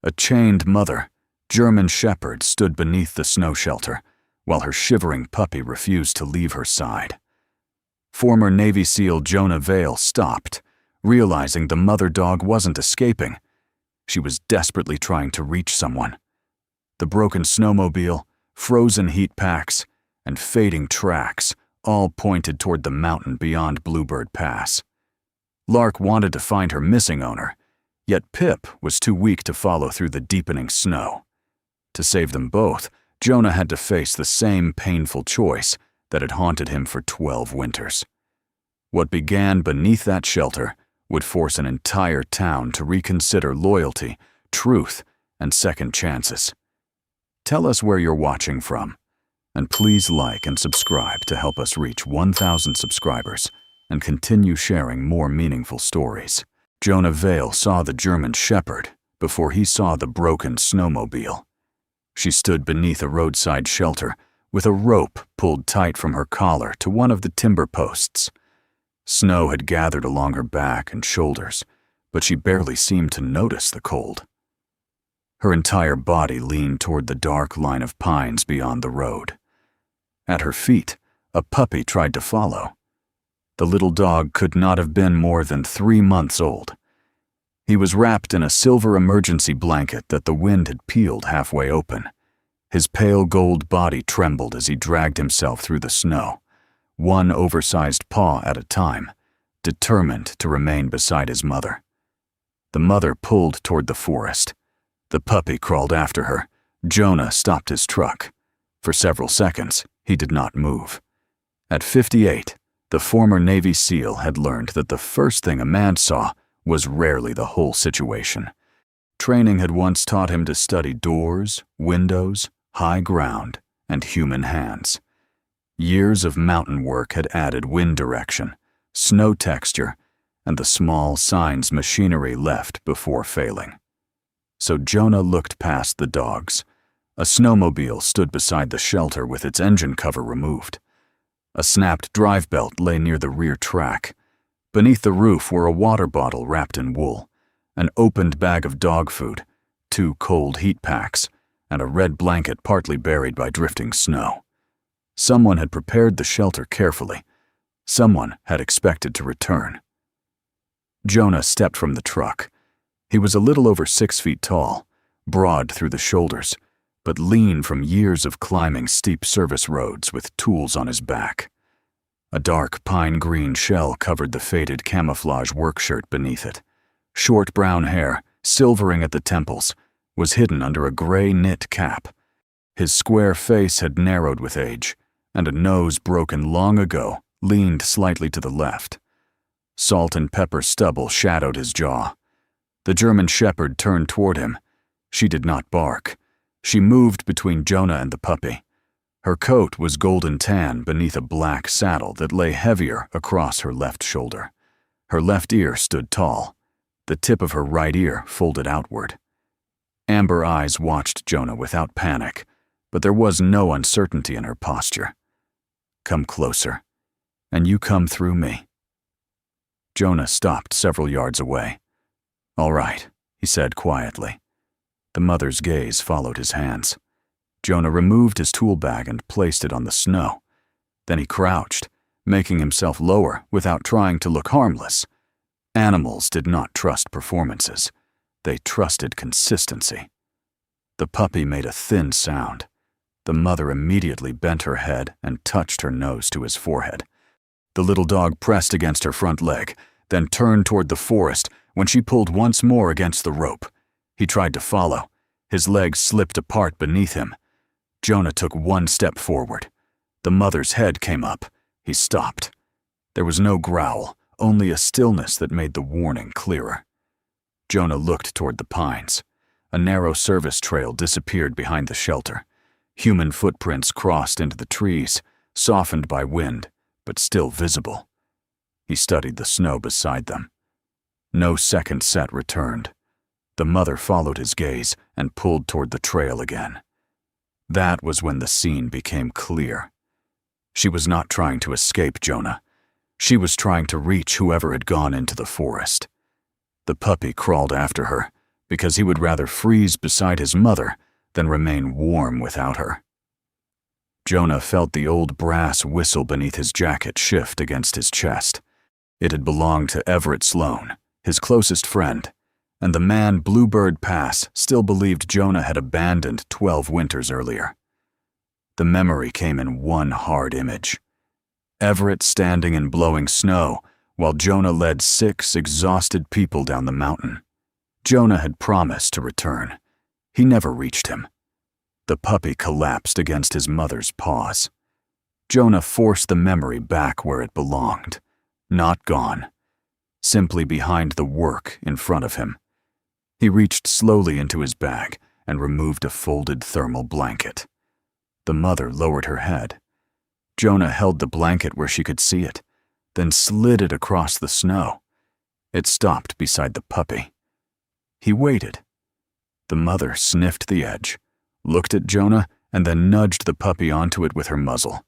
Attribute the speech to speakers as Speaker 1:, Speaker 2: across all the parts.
Speaker 1: A chained mother, German shepherd, stood beneath the snow shelter, while her shivering puppy refused to leave her side. Former Navy SEAL Jonah Vale stopped, realizing the mother dog wasn't escaping. She was desperately trying to reach someone. The broken snowmobile, frozen heat packs, and fading tracks all pointed toward the mountain beyond Bluebird Pass. Lark wanted to find her missing owner, yet Pip was too weak to follow through the deepening snow. To save them both, Jonah had to face the same painful choice that had haunted him for 12 winters. What began beneath that shelter would force an entire town to reconsider loyalty, truth, and second chances. Tell us where you're watching from, and please like and subscribe to help us reach 1,000 subscribers and continue sharing more meaningful stories. Jonah Vale saw the German shepherd before he saw the broken snowmobile. She stood beneath a roadside shelter with a rope pulled tight from her collar to one of the timber posts. Snow had gathered along her back and shoulders, but she barely seemed to notice the cold. Her entire body leaned toward the dark line of pines beyond the road. At her feet, a puppy tried to follow. The little dog could not have been more than 3 months old. He was wrapped in a silver emergency blanket that the wind had peeled halfway open. His pale gold body trembled as he dragged himself through the snow, one oversized paw at a time, determined to remain beside his mother. The mother pulled toward the forest. The puppy crawled after her. Jonah stopped his truck. For several seconds, he did not move. At 58, the former Navy SEAL had learned that the first thing a man saw was rarely the whole situation. Training had once taught him to study doors, windows, high ground, and human hands. Years of mountain work had added wind direction, snow texture, and the small signs machinery left before failing. So Jonah looked past the dogs. A snowmobile stood beside the shelter with its engine cover removed. A snapped drive belt lay near the rear track. Beneath the roof were a water bottle wrapped in wool, an opened bag of dog food, 2 cold heat packs, and a red blanket partly buried by drifting snow. Someone had prepared the shelter carefully. Someone had expected to return. Jonah stepped from the truck. He was a little over 6 feet tall, broad through the shoulders, but lean from years of climbing steep service roads with tools on his back. A dark pine green shell covered the faded camouflage work shirt beneath it. Short brown hair, silvering at the temples, was hidden under a gray knit cap. His square face had narrowed with age, and a nose broken long ago leaned slightly to the left. Salt and pepper stubble shadowed his jaw. The German shepherd turned toward him. She did not bark. She moved between Jonah and the puppy. Her coat was golden tan beneath a black saddle that lay heavier across her left shoulder. Her left ear stood tall, the tip of her right ear folded outward. Amber eyes watched Jonah without panic, but there was no uncertainty in her posture. "Come closer, and you come through me." Jonah stopped several yards away. "All right," he said quietly. The mother's gaze followed his hands. Jonah removed his tool bag and placed it on the snow. Then he crouched, making himself lower without trying to look harmless. Animals did not trust performances. They trusted consistency. The puppy made a thin sound. The mother immediately bent her head and touched her nose to his forehead. The little dog pressed against her front leg, then turned toward the forest when she pulled once more against the rope. He tried to follow. His legs slipped apart beneath him. Jonah took 1 step forward. The mother's head came up. He stopped. There was no growl, only a stillness that made the warning clearer. Jonah looked toward the pines. A narrow service trail disappeared behind the shelter. Human footprints crossed into the trees, softened by wind, but still visible. He studied the snow beside them. No second set returned. The mother followed his gaze and pulled toward the trail again. That was when the scene became clear. She was not trying to escape Jonah. She was trying to reach whoever had gone into the forest. The puppy crawled after her, because he would rather freeze beside his mother than remain warm without her. Jonah felt the old brass whistle beneath his jacket shift against his chest. It had belonged to Everett Sloane, his closest friend, and the man Bluebird Pass still believed Jonah had abandoned 12 winters earlier. The memory came in one hard image. Everett standing in blowing snow while Jonah led 6 exhausted people down the mountain. Jonah had promised to return. He never reached him. The puppy collapsed against his mother's paws. Jonah forced the memory back where it belonged. Not gone. Simply behind the work in front of him. He reached slowly into his bag and removed a folded thermal blanket. The mother lowered her head. Jonah held the blanket where she could see it, then slid it across the snow. It stopped beside the puppy. He waited. The mother sniffed the edge, looked at Jonah, and then nudged the puppy onto it with her muzzle.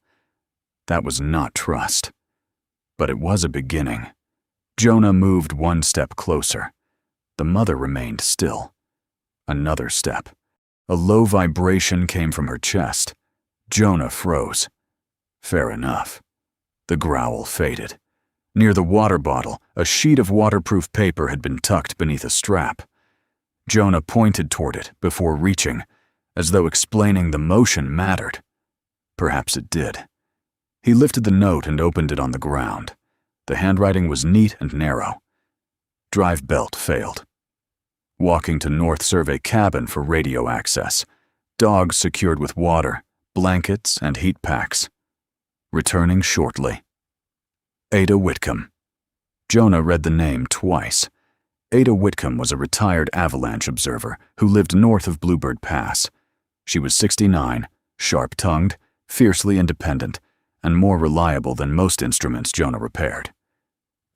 Speaker 1: That was not trust. But it was a beginning. Jonah moved 1 step closer. The mother remained still. Another step. A low vibration came from her chest. Jonah froze. Fair enough. The growl faded. Near the water bottle, a sheet of waterproof paper had been tucked beneath a strap. Jonah pointed toward it before reaching, as though explaining the motion mattered. Perhaps it did. He lifted the note and opened it on the ground. The handwriting was neat and narrow. Drive belt failed. Walking to North Survey cabin for radio access. Dogs secured with water, blankets, and heat packs. Returning shortly. Ada Whitcomb. Jonah read the name twice. Ada Whitcomb was a retired avalanche observer who lived north of Bluebird Pass. She was 69, sharp-tongued, fiercely independent, and more reliable than most instruments Jonah repaired.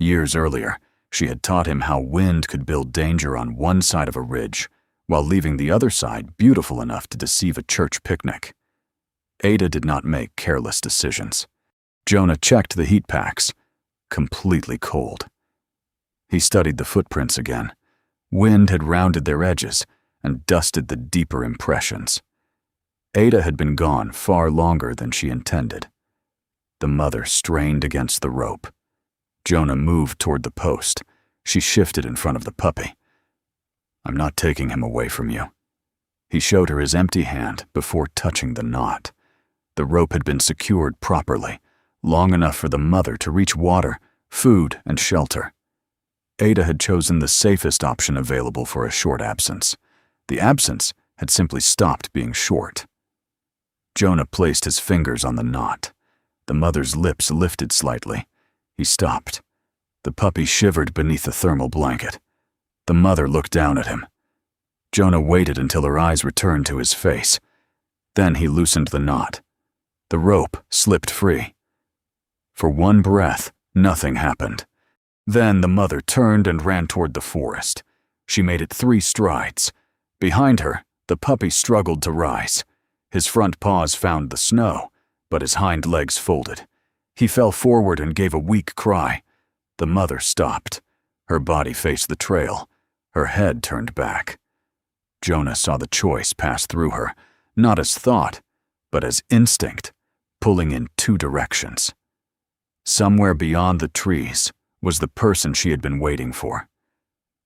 Speaker 1: Years earlier, she had taught him how wind could build danger on one side of a ridge, while leaving the other side beautiful enough to deceive a church picnic. Ada did not make careless decisions. Jonah checked the heat packs. Completely cold. He studied the footprints again. Wind had rounded their edges and dusted the deeper impressions. Ada had been gone far longer than she intended. The mother strained against the rope. Jonah moved toward the post. She shifted in front of the puppy. "I'm not taking him away from you." He showed her his empty hand before touching the knot. The rope had been secured properly, long enough for the mother to reach water, food, and shelter. Ada had chosen the safest option available for a short absence. The absence had simply stopped being short. Jonah placed his fingers on the knot. The mother's lips lifted slightly. He stopped. The puppy shivered beneath the thermal blanket. The mother looked down at him. Jonah waited until her eyes returned to his face. Then he loosened the knot. The rope slipped free. For one breath, nothing happened. Then the mother turned and ran toward the forest. She made it 3 strides. Behind her, the puppy struggled to rise. His front paws found the snow, but his hind legs folded. He fell forward and gave a weak cry. The mother stopped. Her body faced the trail. Her head turned back. Jonah saw the choice pass through her, not as thought, but as instinct, pulling in 2 directions. Somewhere beyond the trees was the person she had been waiting for.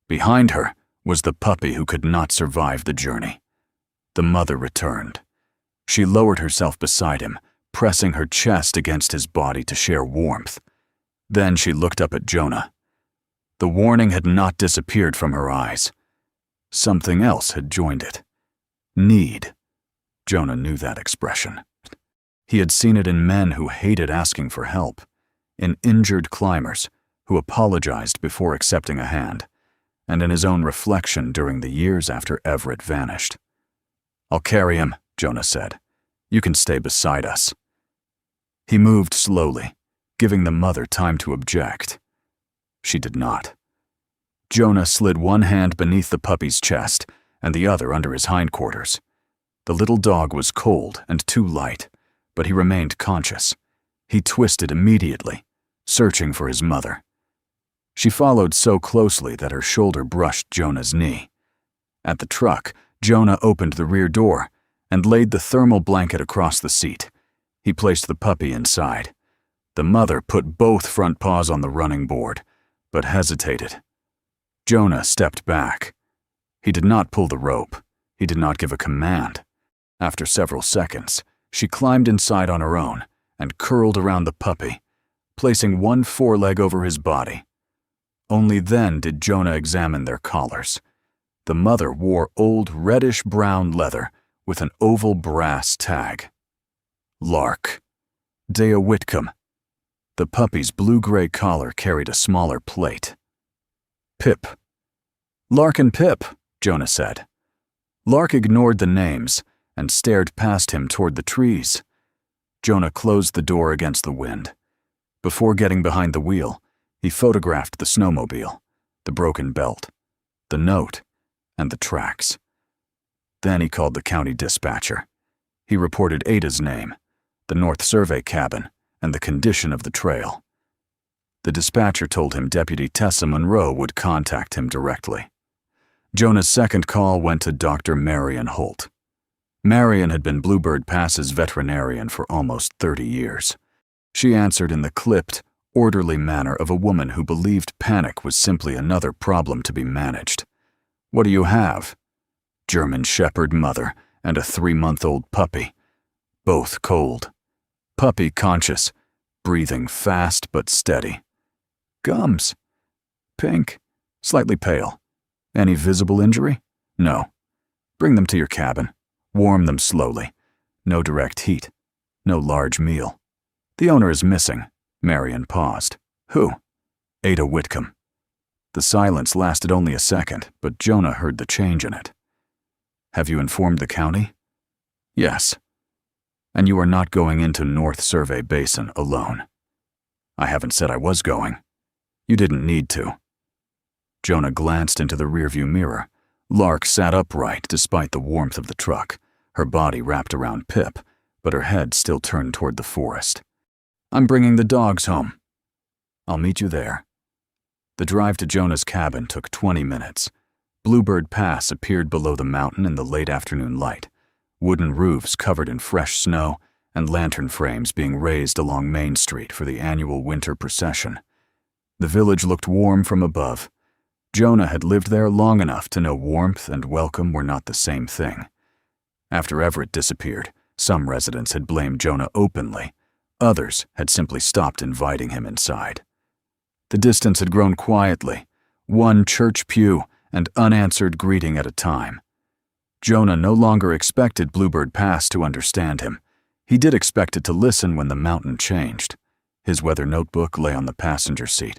Speaker 1: Behind her was the puppy who could not survive the journey. The mother returned. She lowered herself beside him, pressing her chest against his body to share warmth. Then she looked up at Jonah. The warning had not disappeared from her eyes. Something else had joined it. Need. Jonah knew that expression. He had seen it in men who hated asking for help, in injured climbers who apologized before accepting a hand, and in his own reflection during the years after Everett vanished. "I'll carry him," Jonah said. "You can stay beside us." He moved slowly, giving the mother time to object. She did not. Jonah slid one hand beneath the puppy's chest and the other under his hindquarters. The little dog was cold and too light, but he remained conscious. He twisted immediately, searching for his mother. She followed so closely that her shoulder brushed Jonah's knee. At the truck, Jonah opened the rear door and laid the thermal blanket across the seat. He placed the puppy inside. The mother put both front paws on the running board, but hesitated. Jonah stepped back. He did not pull the rope. He did not give a command. After several seconds, she climbed inside on her own and curled around the puppy, placing one foreleg over his body. Only then did Jonah examine their collars. The mother wore old reddish-brown leather with an oval brass tag. Lark. Dea Whitcomb. The puppy's blue-gray collar carried a smaller plate. Pip. Lark and Pip, Jonah said. Lark ignored the names and stared past him toward the trees. Jonah closed the door against the wind. Before getting behind the wheel, he photographed the snowmobile, the broken belt, the note, and the tracks. Then he called the county dispatcher. He reported Ada's name, the North Survey cabin, and the condition of the trail. The dispatcher told him Deputy Tessa Monroe would contact him directly. Jonah's second call went to Dr. Marion Holt. Marion had been Bluebird Pass's veterinarian for almost 30 years. She answered in the clipped, orderly manner of a woman who believed panic was simply another problem to be managed. "What do you have?" "German Shepherd mother and a 3-month-old puppy. Both cold. Puppy conscious, breathing fast but steady. Gums. Pink, slightly pale. Any visible injury? No. Bring them to your cabin. Warm them slowly. No direct heat. No large meal. The owner is missing." Marion paused. "Who?" "Ada Whitcomb." The silence lasted only a second, but Jonah heard the change in it. "Have you informed the county?" "Yes." "And you are not going into North Survey Basin alone?" "I haven't said I was going." "You didn't need to." Jonah glanced into the rearview mirror. Lark sat upright despite the warmth of the truck, her body wrapped around Pip, but her head still turned toward the forest. "I'm bringing the dogs home." "I'll meet you there." The drive to Jonah's cabin took 20 minutes. Bluebird Pass appeared below the mountain in the late afternoon light, wooden roofs covered in fresh snow and lantern frames being raised along Main Street for the annual winter procession. The village looked warm from above. Jonah had lived there long enough to know warmth and welcome were not the same thing. After Everett disappeared, some residents had blamed Jonah openly. Others had simply stopped inviting him inside. The distance had grown quietly, one church pew and unanswered greeting at a time. Jonah no longer expected Bluebird Pass to understand him. He did expect it to listen when the mountain changed. His weather notebook lay on the passenger seat.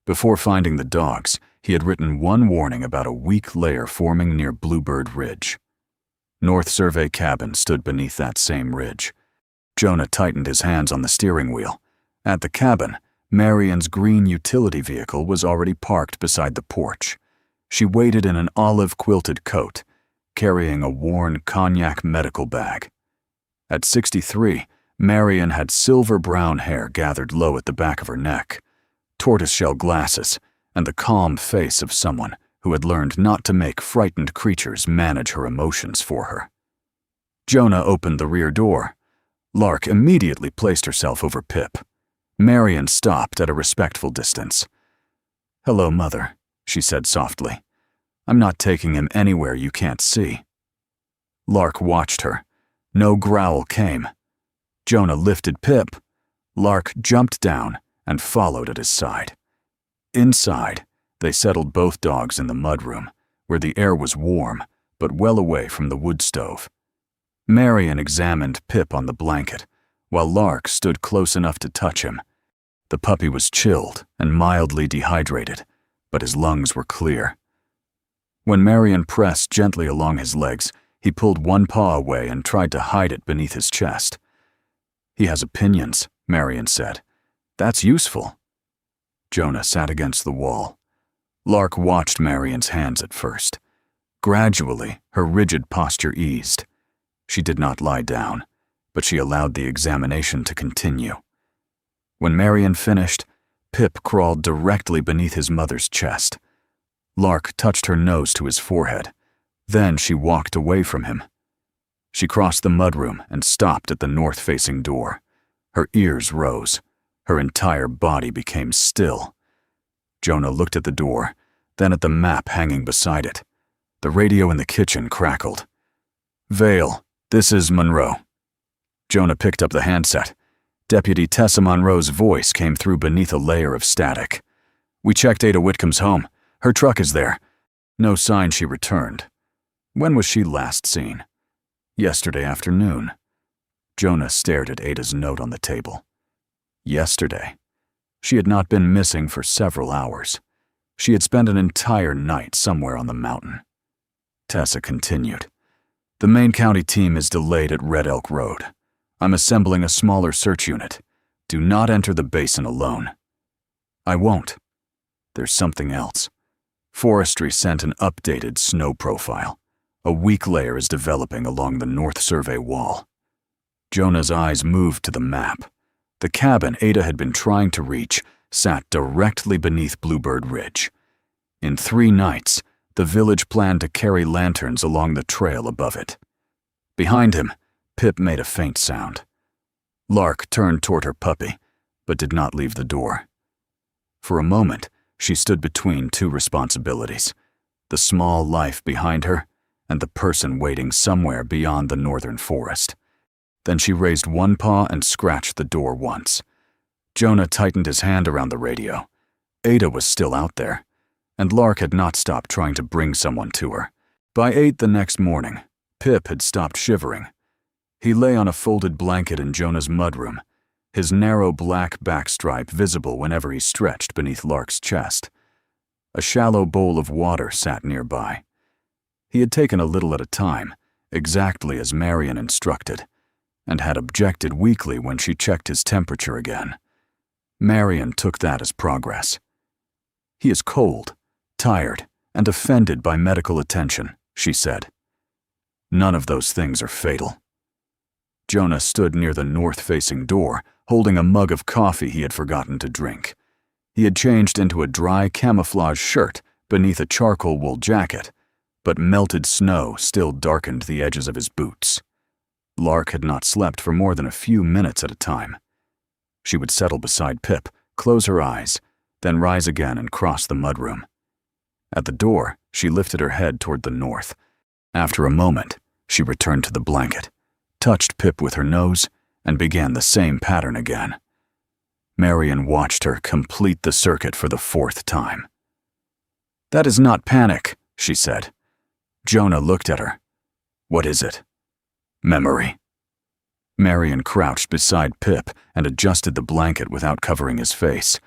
Speaker 1: Before finding the dogs, he had written one warning about a weak layer forming near Bluebird Ridge. North Survey cabin stood beneath that same ridge. Jonah tightened his hands on the steering wheel. At the cabin, Marion's green utility vehicle was already parked beside the porch. She waited in an olive-quilted coat, carrying a worn cognac medical bag. At 63, Marion had silver-brown hair gathered low at the back of her neck, tortoiseshell glasses, and the calm face of someone who had learned not to make frightened creatures manage her emotions for her. Jonah opened the rear door. Lark immediately placed herself over Pip. Marion stopped at a respectful distance. "Hello, Mother," she said softly. "I'm not taking him anywhere you can't see." Lark watched her. No growl came. Jonah lifted Pip. Lark jumped down and followed at his side. Inside, they settled both dogs in the mudroom, where the air was warm, but well away from the wood stove. Marion examined Pip on the blanket, while Lark stood close enough to touch him. The puppy was chilled and mildly dehydrated, but his lungs were clear. When Marion pressed gently along his legs, he pulled one paw away and tried to hide it beneath his chest. "He has opinions," Marion said. "That's useful." Jonah sat against the wall. Lark watched Marion's hands at first. Gradually, her rigid posture eased. She did not lie down, but she allowed the examination to continue. When Marion finished, Pip crawled directly beneath his mother's chest. Lark touched her nose to his forehead. Then she walked away from him. She crossed the mudroom and stopped at the north-facing door. Her ears rose. Her entire body became still. Jonah looked at the door, then at the map hanging beside it. The radio in the kitchen crackled. "Vale, this is Monroe." Jonah picked up the handset. Deputy Tessa Monroe's voice came through beneath a layer of static. "We checked Ada Whitcomb's home. Her truck is there. No sign she returned. When was she last seen?" "Yesterday afternoon." Jonah stared at Ada's note on the table. Yesterday. She had not been missing for several hours. She had spent an entire night somewhere on the mountain. Tessa continued. "The main county team is delayed at Red Elk Road. I'm assembling a smaller search unit. Do not enter the basin alone." "I won't." "There's something else." Forestry sent an updated snow profile. A weak layer is developing along the North Survey wall. Jonah's eyes moved to the map. The cabin Ada had been trying to reach sat directly beneath Bluebird Ridge. In 3 nights, the village planned to carry lanterns along the trail above it. Behind him, Pip made a faint sound. Lark turned toward her puppy, but did not leave the door. For a moment, she stood between 2 responsibilities, the small life behind her and the person waiting somewhere beyond the northern forest. Then she raised one paw and scratched the door once. Jonah tightened his hand around the radio. Ada was still out there, and Lark had not stopped trying to bring someone to her. By 8 the next morning, Pip had stopped shivering. He lay on a folded blanket in Jonah's mudroom, his narrow black backstripe visible whenever he stretched beneath Lark's chest. A shallow bowl of water sat nearby. He had taken a little at a time, exactly as Marion instructed, and had objected weakly when she checked his temperature again. Marion took that as progress. "He is cold, tired, and offended by medical attention," she said. "None of those things are fatal." Jonah stood near the north-facing door, holding a mug of coffee he had forgotten to drink. He had changed into a dry camouflage shirt beneath a charcoal wool jacket, but melted snow still darkened the edges of his boots. Lark had not slept for more than a few minutes at a time. She would settle beside Pip, close her eyes, then rise again and cross the mudroom. At the door, she lifted her head toward the north. After a moment, she returned to the blanket, touched Pip with her nose, and began the same pattern again. Marion watched her complete the circuit for the 4th time. "That is not panic," she said. Jonah looked at her. "What is it?" "Memory." Marion crouched beside Pip and adjusted the blanket without covering his face.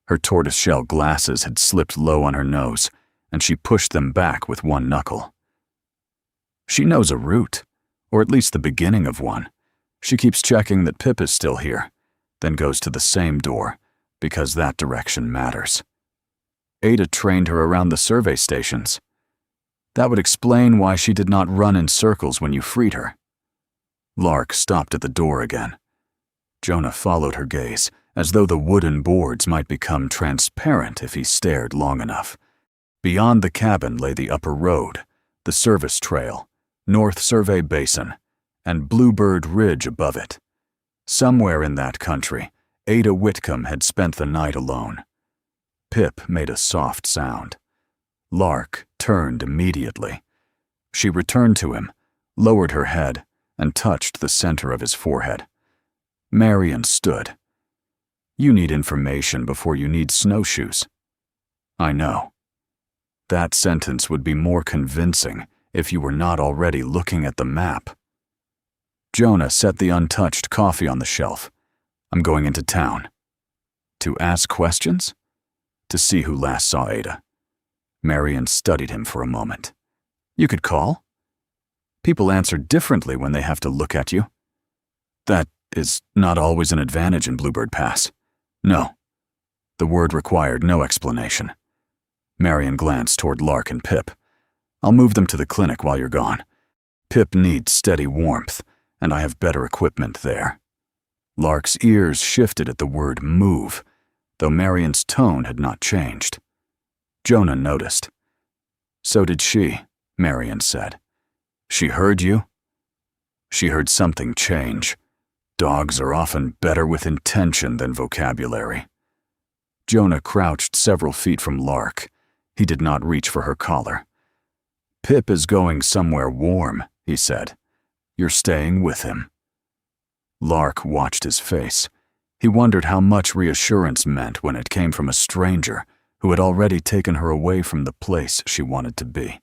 Speaker 1: Her tortoiseshell glasses had slipped low on her nose, and she pushed them back with one knuckle. "She knows a route, or at least the beginning of one. She keeps checking that Pip is still here, then goes to the same door, because that direction matters. Ada trained her around the survey stations. That would explain why she did not run in circles when you freed her." Lark stopped at the door again. Jonah followed her gaze, as though the wooden boards might become transparent if he stared long enough. Beyond the cabin lay the upper road, the service trail, North Survey Basin, and Bluebird Ridge above it. Somewhere in that country, Ada Whitcomb had spent the night alone. Pip made a soft sound. Lark turned immediately. She returned to him, lowered her head, and touched the center of his forehead. Marion stood. "You need information before you need snowshoes." "I know." That sentence would be more convincing if you were not already looking at the map. Jonah set the untouched coffee on the shelf. "I'm going into town." "To ask questions?" "To see who last saw Ada." Marion studied him for a moment. "You could call?" "People answer differently when they have to look at you." "That is not always an advantage in Bluebird Pass." "No." The word required no explanation. Marion glanced toward Lark and Pip. "I'll move them to the clinic while you're gone. Pip needs steady warmth, and I have better equipment there." Lark's ears shifted at the word move, though Marion's tone had not changed. Jonah noticed. So did she, Marion said. She heard you? She heard something change. Dogs are often better with intention than vocabulary. Jonah crouched several feet from Lark. He did not reach for her collar. Pip is going somewhere warm, he said. You're staying with him. Lark watched his face. He wondered how much reassurance meant when it came from a stranger who had already taken her away from the place she wanted to be.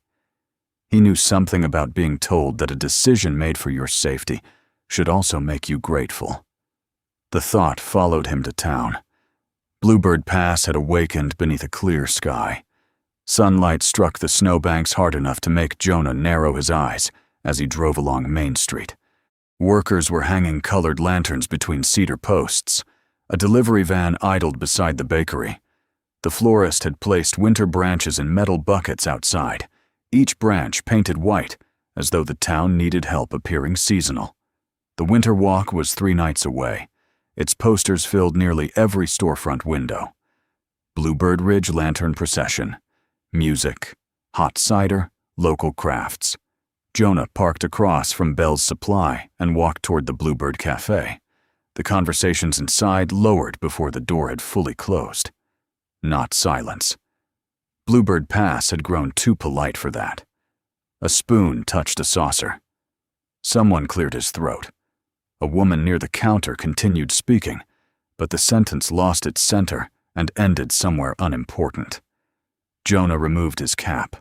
Speaker 1: He knew something about being told that a decision made for your safety should also make you grateful. The thought followed him to town. Bluebird Pass had awakened beneath a clear sky. Sunlight struck the snowbanks hard enough to make Jonah narrow his eyes as he drove along Main Street. Workers were hanging colored lanterns between cedar posts. A delivery van idled beside the bakery. The florist had placed winter branches in metal buckets outside, each branch painted white, as though the town needed help appearing seasonal. The winter walk was 3 nights away. Its posters filled nearly every storefront window. Bluebird Ridge Lantern Procession. Music, hot cider, local crafts. Jonah parked across from Bell's Supply and walked toward the Bluebird Cafe. The conversations inside lowered before the door had fully closed. Not silence. Bluebird Pass had grown too polite for that. A spoon touched a saucer. Someone cleared his throat. A woman near the counter continued speaking, but the sentence lost its center and ended somewhere unimportant. Jonah removed his cap.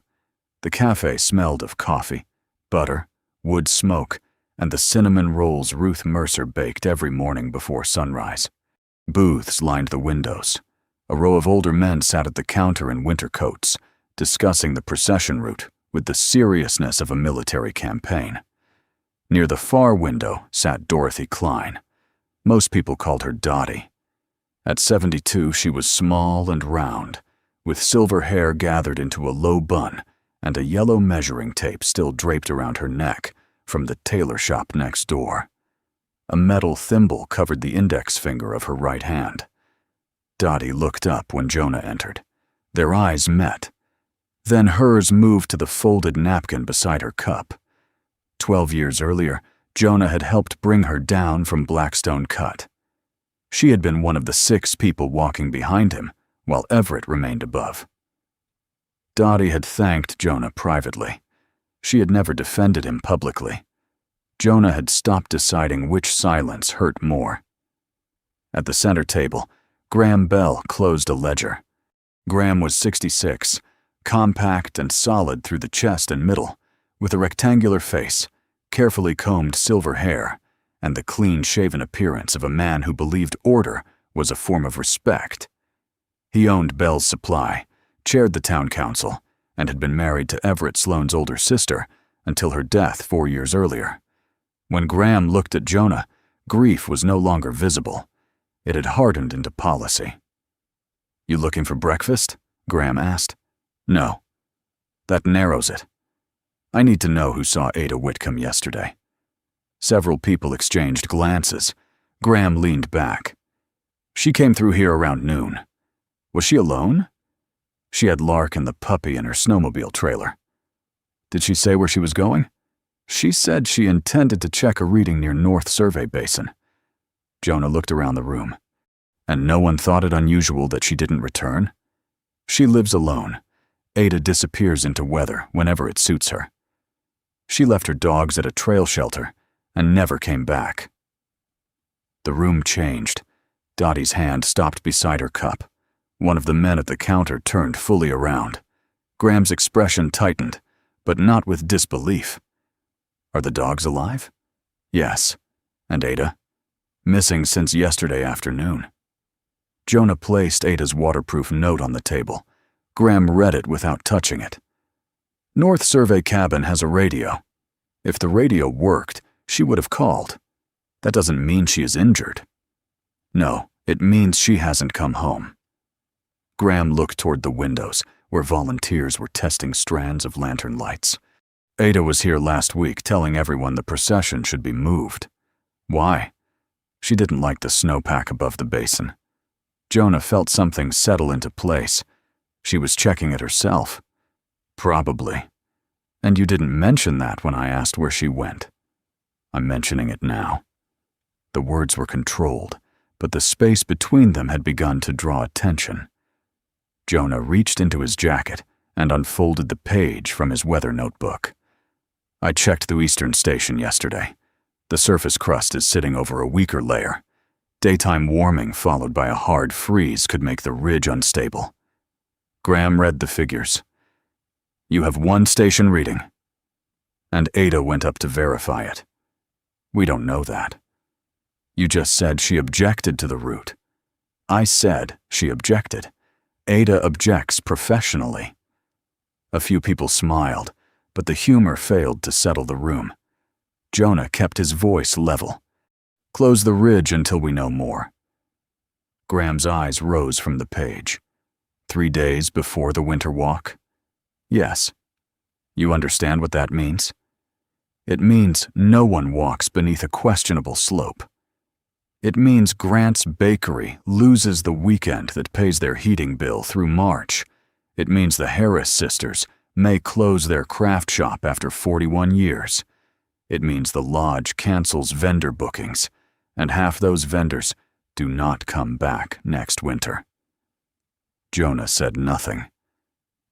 Speaker 1: The cafe smelled of coffee, butter, wood smoke, and the cinnamon rolls Ruth Mercer baked every morning before sunrise. Booths lined the windows. A row of older men sat at the counter in winter coats, discussing the procession route with the seriousness of a military campaign. Near the far window sat Dorothy Klein. Most people called her Dottie. At 72, she was small and round, with silver hair gathered into a low bun and a yellow measuring tape still draped around her neck from the tailor shop next door. A metal thimble covered the index finger of her right hand. Dottie looked up when Jonah entered. Their eyes met. Then hers moved to the folded napkin beside her cup. 12 years earlier, Jonah had helped bring her down from Blackstone Cut. She had been one of the 6 people walking behind him, while Everett remained above. Dottie had thanked Jonah privately. She had never defended him publicly. Jonah had stopped deciding which silence hurt more. At the center table, Graham Bell closed a ledger. Graham was 66, compact and solid through the chest and middle, with a rectangular face, carefully combed silver hair, and the clean-shaven appearance of a man who believed order was a form of respect. He owned Bell's Supply, chaired the town council, and had been married to Everett Sloane's older sister until her death 4 years earlier. When Graham looked at Jonah, grief was no longer visible. It had hardened into policy. "You looking for breakfast?" Graham asked. "No." "That narrows it. I need to know who saw Ada Whitcomb yesterday." Several people exchanged glances. Graham leaned back. "She came through here around noon. Was she alone?" "She had Lark and the puppy in her snowmobile trailer." "Did she say where she was going?" "She said she intended to check a reading near North Survey Basin." Jonah looked around the room. "And no one thought it unusual that she didn't return?" "She lives alone. Ada disappears into weather whenever it suits her. She left her dogs at a trail shelter and never came back." The room changed. Dottie's hand stopped beside her cup. One of the men at the counter turned fully around. Graham's expression tightened, but not with disbelief. "Are the dogs alive?" "Yes." "And Ada?" "Missing since yesterday afternoon." Jonah placed Ada's waterproof note on the table. Graham read it without touching it. "North Survey Cabin has a radio. If the radio worked, she would have called. That doesn't mean she is injured." "No, it means she hasn't come home." Graham looked toward the windows, where volunteers were testing strands of lantern lights. "Ada was here last week telling everyone the procession should be moved." "Why?" "She didn't like the snowpack above the basin." Jonah felt something settle into place. She was checking it herself. "Probably." And you didn't mention that when I asked where she went. I'm mentioning it now." The words were controlled, but the space between them had begun to draw attention. Jonah reached into his jacket and unfolded the page from his weather notebook. "I checked the eastern station yesterday. The surface crust is sitting over a weaker layer. Daytime warming followed by a hard freeze could make the ridge unstable." Graham read the figures. "You have one station reading." And Ada went up to verify it. "We don't know that. You just said she objected to the route." "I said she objected. Ada objects professionally." A few people smiled, but the humor failed to settle the room. Jonah kept his voice level. "Close the ridge until we know more." Graham's eyes rose from the page. 3 days before the winter walk? Yes. You understand what that means? It means no one walks beneath a questionable slope. It means Grant's Bakery loses the weekend that pays their heating bill through March. It means the Harris sisters may close their craft shop after 41 years. It means the lodge cancels vendor bookings, and half those vendors do not come back next winter. Jonah said nothing.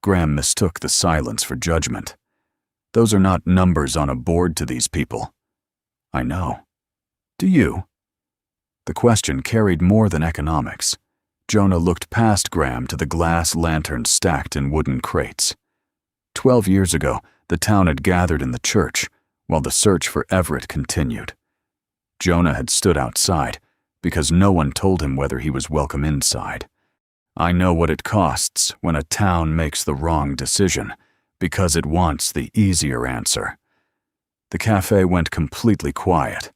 Speaker 1: Graham mistook the silence for judgment. "Those are not numbers on a board to these people." "I know. Do you?" The question carried more than economics. Jonah looked past Graham to the glass lanterns stacked in wooden crates. 12 years ago, the town had gathered in the church, while the search for Everett continued. Jonah had stood outside, because no one told him whether he was welcome inside. I know what it costs when a town makes the wrong decision, because it wants the easier answer. The cafe went completely quiet.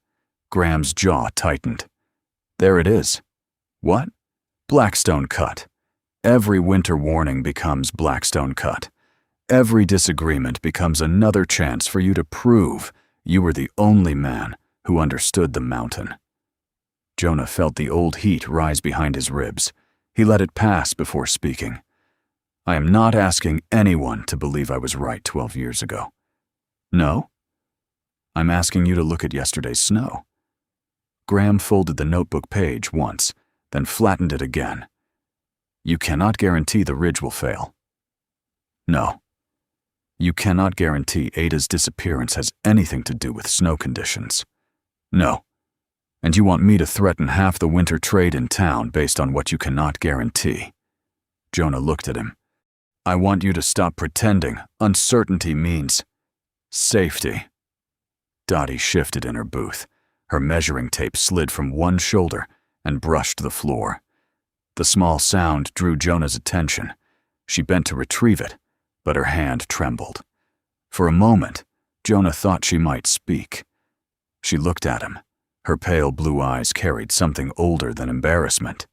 Speaker 1: Graham's jaw tightened. "There it is." "What?" "Blackstone Cut. Every winter warning becomes Blackstone Cut. Every disagreement becomes another chance for you to prove you were the only man who understood the mountain." Jonah felt the old heat rise behind his ribs. He let it pass before speaking. "I am not asking anyone to believe I was right 12 years ago." "No?" "I'm asking you to look at yesterday's snow." Graham folded the notebook page once, then flattened it again. "You cannot guarantee the ridge will fail." "No." "You cannot guarantee Ada's disappearance has anything to do with snow conditions." "No." "And you want me to threaten half the winter trade in town based on what you cannot guarantee?" Jonah looked at him. "I want you to stop pretending uncertainty means safety." Dottie shifted in her booth. Her measuring tape slid from one shoulder and brushed the floor. The small sound drew Jonah's attention. She bent to retrieve it, but her hand trembled. For a moment, Jonah thought she might speak. She looked at him. Her pale blue eyes carried something older than embarrassment.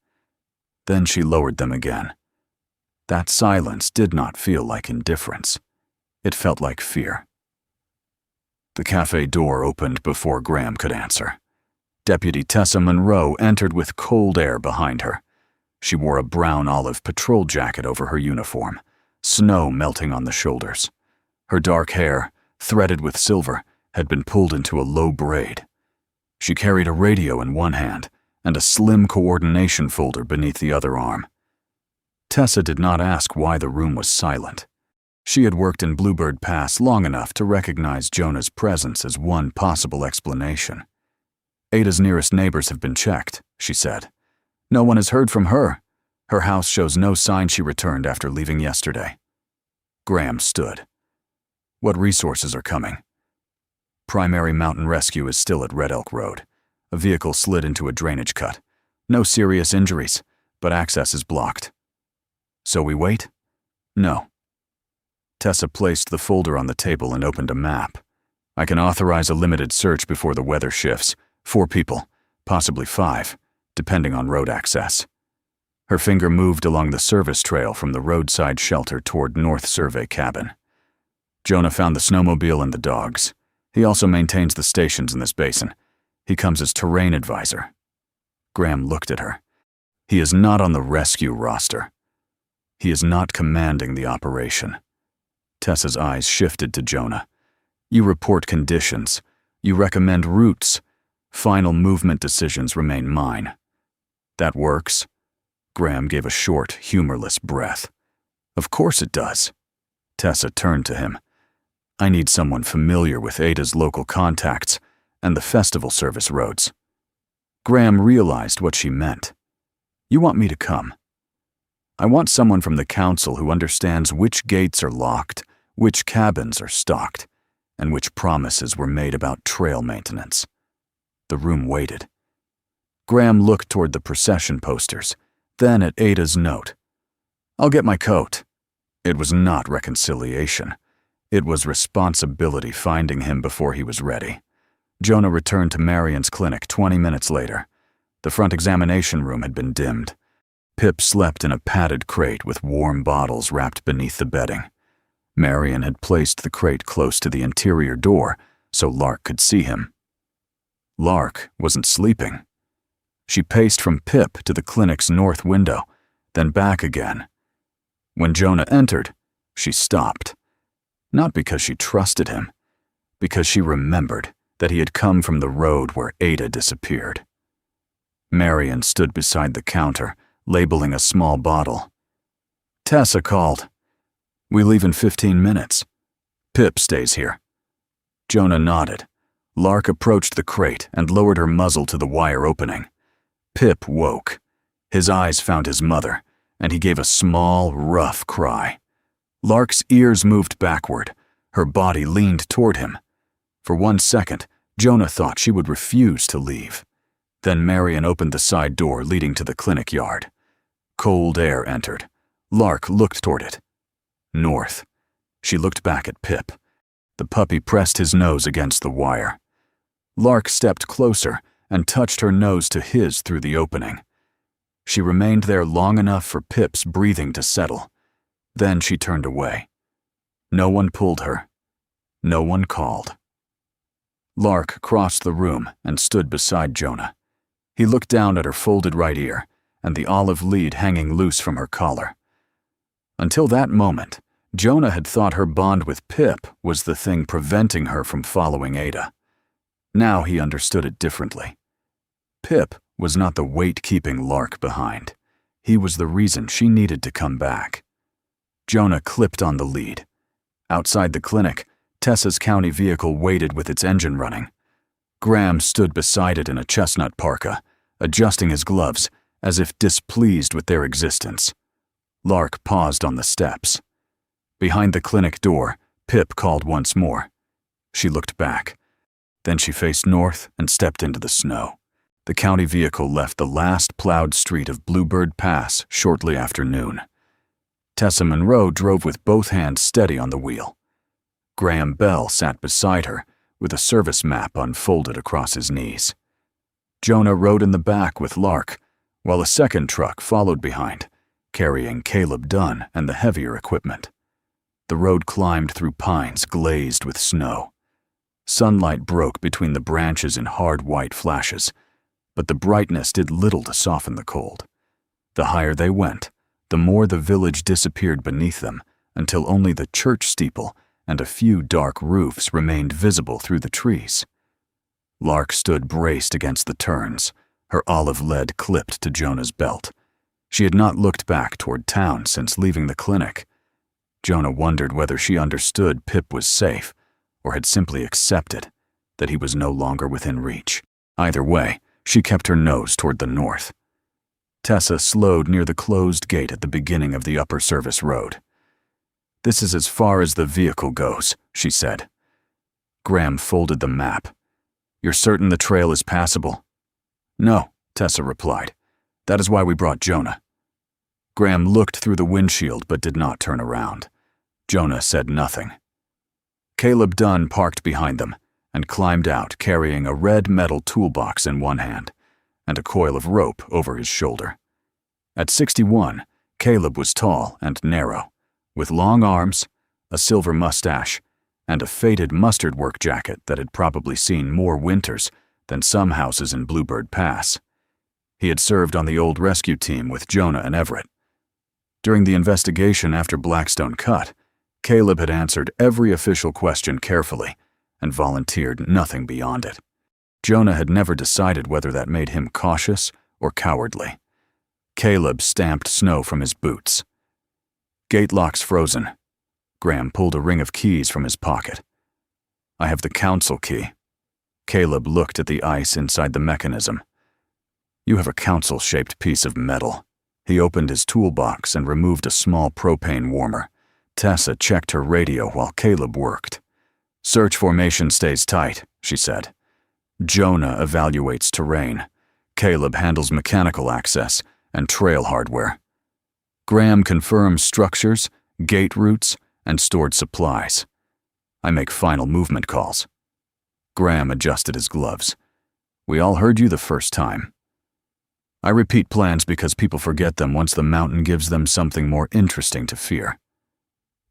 Speaker 1: Then she lowered them again. That silence did not feel like indifference. It felt like fear. The cafe door opened before Graham could answer. Deputy Tessa Monroe entered with cold air behind her. She wore a brown olive patrol jacket over her uniform, snow melting on the shoulders. Her dark hair, threaded with silver, had been pulled into a low braid. She carried a radio in one hand and a slim coordination folder beneath the other arm. Tessa did not ask why the room was silent. She had worked in Bluebird Pass long enough to recognize Jonah's presence as one possible explanation. "Ada's nearest neighbors have been checked," she said. "No one has heard from her. Her house shows no sign she returned after leaving yesterday." Graham stood. "What resources are coming?" "Primary mountain rescue is still at Red Elk Road. A vehicle slid into a drainage cut. No serious injuries, but access is blocked." "So we wait?" "No." Tessa placed the folder on the table and opened a map. "I can authorize a limited search before the weather shifts. 4 people, possibly 5, depending on road access." Her finger moved along the service trail from the roadside shelter toward North Survey Cabin. "Jonah found the snowmobile and the dogs. He also maintains the stations in this basin. He comes as terrain advisor." Graham looked at her. "He is not on the rescue roster. He is not commanding the operation." Tessa's eyes shifted to Jonah. You report conditions. You recommend routes. Final movement decisions remain mine. That works? Graham gave a short, humorless breath. Of course it does. Tessa turned to him. I need someone familiar with Ada's local contacts and the festival service roads. Graham realized what she meant. You want me to come? I want someone from the council who understands which gates are locked, which cabins are stocked, and which promises were made about trail maintenance. The room waited. Graham looked toward the procession posters, then at Ada's note. I'll get my coat. It was not reconciliation. It was responsibility finding him before he was ready. Jonah returned to Marion's clinic 20 minutes later. The front examination room had been dimmed. Pip slept in a padded crate with warm bottles wrapped beneath the bedding. Marion had placed the crate close to the interior door so Lark could see him. Lark wasn't sleeping. She paced from Pip to the clinic's north window, then back again. When Jonah entered, she stopped. Not because she trusted him, because she remembered that he had come from the road where Ada disappeared. Marion stood beside the counter, labeling a small bottle. Tessa called. We leave in 15 minutes. Pip stays here. Jonah nodded. Lark approached the crate and lowered her muzzle to the wire opening. Pip woke. His eyes found his mother, and he gave a small, rough cry. Lark's ears moved backward. Her body leaned toward him. For 1 second, Jonah thought she would refuse to leave. Then Marion opened the side door leading to the clinic yard. Cold air entered. Lark looked toward it. North. She looked back at Pip. The puppy pressed his nose against the wire. Lark stepped closer and touched her nose to his through the opening. She remained there long enough for Pip's breathing to settle. Then she turned away. No one pulled her. No one called. Lark crossed the room and stood beside Jonah. He looked down at her folded right ear and the olive lead hanging loose from her collar. Until that moment, Jonah had thought her bond with Pip was the thing preventing her from following Ada. Now he understood it differently. Pip was not the weight keeping Lark behind. He was the reason she needed to come back. Jonah clipped on the lead. Outside the clinic, Tessa's county vehicle waited with its engine running. Graham stood beside it in a chestnut parka, adjusting his gloves as if displeased with their existence. Lark paused on the steps. Behind the clinic door, Pip called once more. She looked back. Then she faced north and stepped into the snow. The county vehicle left the last plowed street of Bluebird Pass shortly after noon. Tessa Monroe drove with both hands steady on the wheel. Graham Bell sat beside her, with a service map unfolded across his knees. Jonah rode in the back with Lark, while a second truck followed behind, carrying Caleb Dunn and the heavier equipment. The road climbed through pines glazed with snow. Sunlight broke between the branches in hard white flashes, but the brightness did little to soften the cold. The higher they went, the more the village disappeared beneath them, until only the church steeple and a few dark roofs remained visible through the trees. Lark stood braced against the turns, her olive lead clipped to Jonah's belt. She had not looked back toward town since leaving the clinic. Jonah wondered whether she understood Pip was safe, or had simply accepted that he was no longer within reach. Either way, she kept her nose toward the north. Tessa slowed near the closed gate at the beginning of the upper service road. "This is as far as the vehicle goes," she said. Graham folded the map. "You're certain the trail is passable?" "No," Tessa replied. "That is why we brought Jonah." Graham looked through the windshield but did not turn around. Jonah said nothing. Caleb Dunn parked behind them and climbed out carrying a red metal toolbox in one hand and a coil of rope over his shoulder. At 61, Caleb was tall and narrow, with long arms, a silver mustache, and a faded mustard work jacket that had probably seen more winters than some houses in Bluebird Pass. He had served on the old rescue team with Jonah and Everett. During the investigation after Blackstone Cut, Caleb had answered every official question carefully and volunteered nothing beyond it. Jonah had never decided whether that made him cautious or cowardly. Caleb stamped snow from his boots. Gate lock's frozen. Graham pulled a ring of keys from his pocket. I have the council key. Caleb looked at the ice inside the mechanism. You have a council-shaped piece of metal. He opened his toolbox and removed a small propane warmer. Tessa checked her radio while Caleb worked. Search formation stays tight, she said. Jonah evaluates terrain. Caleb handles mechanical access and trail hardware. Graham confirms structures, gate routes, and stored supplies. I make final movement calls. Graham adjusted his gloves. We all heard you the first time. I repeat plans because people forget them once the mountain gives them something more interesting to fear.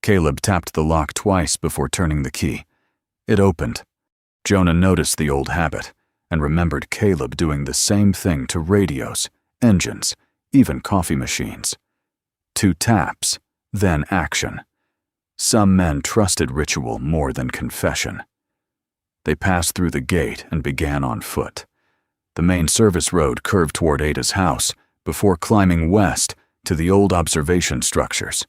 Speaker 1: Caleb tapped the lock twice before turning the key. It opened. Jonah noticed the old habit and remembered Caleb doing the same thing to radios, engines, even coffee machines. 2 taps, then action. Some men trusted ritual more than confession. They passed through the gate and began on foot. The main service road curved toward Ada's house before climbing west to the old observation structures.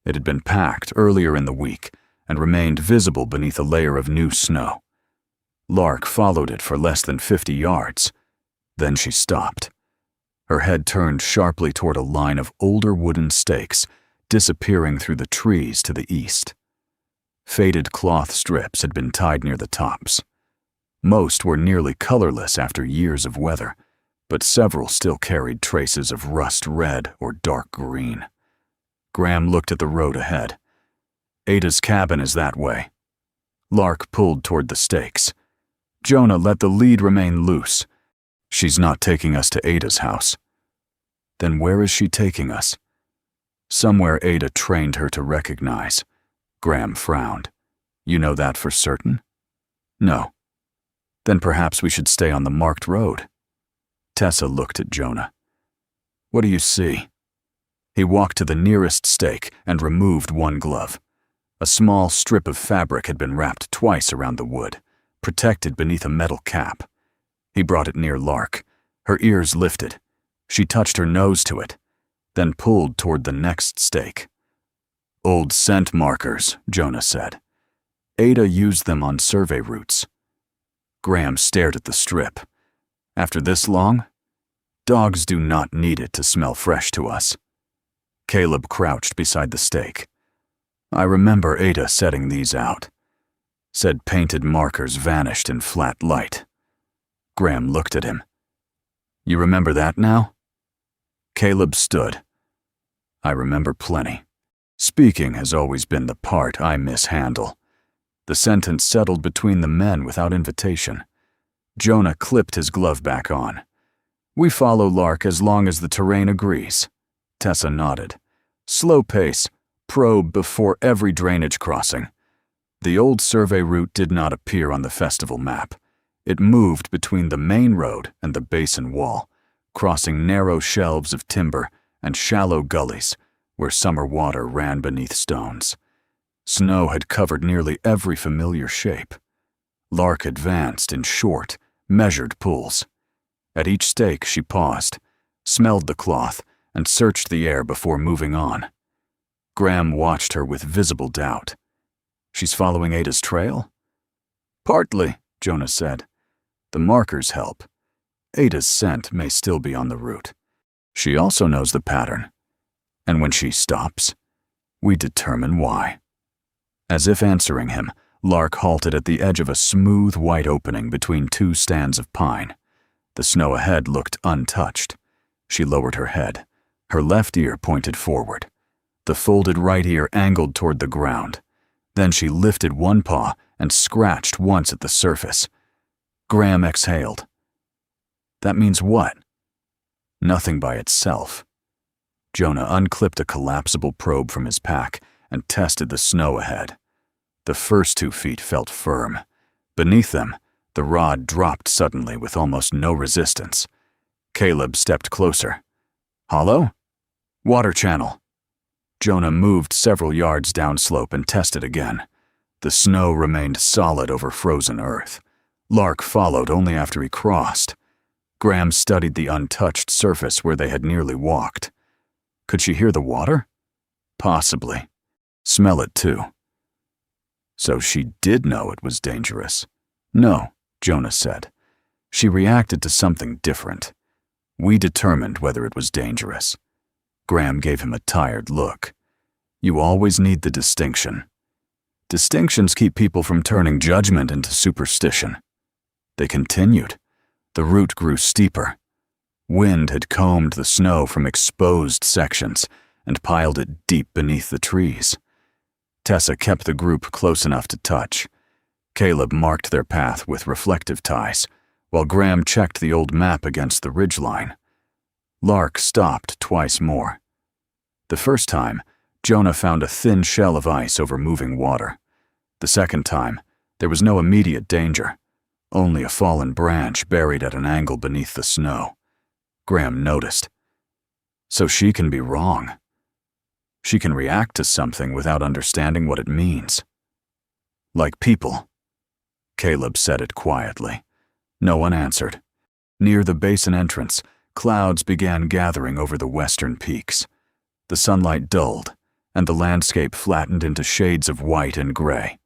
Speaker 1: It had been packed earlier in the week and remained visible beneath a layer of new snow. Lark followed it for less than 50 yards. Then she stopped. Her head turned sharply toward a line of older wooden stakes disappearing through the trees to the east. Faded cloth strips had been tied near the tops. Most were nearly colorless after years of weather, but several still carried traces of rust red or dark green. Graham looked at the road ahead. Ada's cabin is that way. Lark pulled toward the stakes. Jonah let the lead remain loose. She's not taking us to Ada's house. Then where is she taking us? Somewhere Ada trained her to recognize. Graham frowned. You know that for certain? No. Then perhaps we should stay on the marked road. Tessa looked at Jonah. What do you see? He walked to the nearest stake and removed one glove. A small strip of fabric had been wrapped twice around the wood, protected beneath a metal cap. He brought it near Lark. Her ears lifted. She touched her nose to it, then pulled toward the next stake. Old scent markers, Jonah said. Ada used them on survey routes. Graham stared at the strip. After this long? Dogs do not need it to smell fresh to us. Caleb crouched beside the stake. I remember Ada setting these out. Said painted markers vanished in flat light. Graham looked at him. You remember that now? Caleb stood. I remember plenty. Speaking has always been the part I mishandle. The sentence settled between the men without invitation. Jonah clipped his glove back on. We follow Lark as long as the terrain agrees. Tessa nodded. Slow pace, probe before every drainage crossing. The old survey route did not appear on the festival map. It moved between the main road and the basin wall, crossing narrow shelves of timber and shallow gullies where summer water ran beneath stones. Snow had covered nearly every familiar shape. Lark advanced in short, measured pulls. At each stake she paused, smelled the cloth, and searched the air before moving on. Graham watched her with visible doubt. She's following Ada's trail? Partly, Jonah said. The markers help. Ada's scent may still be on the route. She also knows the pattern. And when she stops, we determine why. As if answering him, Lark halted at the edge of a smooth white opening between 2 stands of pine. The snow ahead looked untouched. She lowered her head. Her left ear pointed forward. The folded right ear angled toward the ground. Then she lifted one paw and scratched once at the surface. Graham exhaled. That means what? Nothing by itself. Jonah unclipped a collapsible probe from his pack and tested the snow ahead. The first 2 feet felt firm. Beneath them, the rod dropped suddenly with almost no resistance. Caleb stepped closer. Hollow? Water channel. Jonah moved several yards downslope and tested again. The snow remained solid over frozen earth. Lark followed only after he crossed. Graham studied the untouched surface where they had nearly walked. Could she hear the water? Possibly. Smell it too. So she did know it was dangerous. No, Jonah said. She reacted to something different. We determined whether it was dangerous. Graham gave him a tired look. You always need the distinction. Distinctions keep people from turning judgment into superstition. They continued. The route grew steeper. Wind had combed the snow from exposed sections and piled it deep beneath the trees. Tessa kept the group close enough to touch. Caleb marked their path with reflective ties, while Graham checked the old map against the ridgeline. Lark stopped twice more. The first time, Jonah found a thin shell of ice over moving water. The second time, there was no immediate danger, only a fallen branch buried at an angle beneath the snow. Graham noticed. So she can be wrong. She can react to something without understanding what it means. Like people. Caleb said it quietly. No one answered. Near the basin entrance, clouds began gathering over the western peaks. The sunlight dulled, and the landscape flattened into shades of white and gray.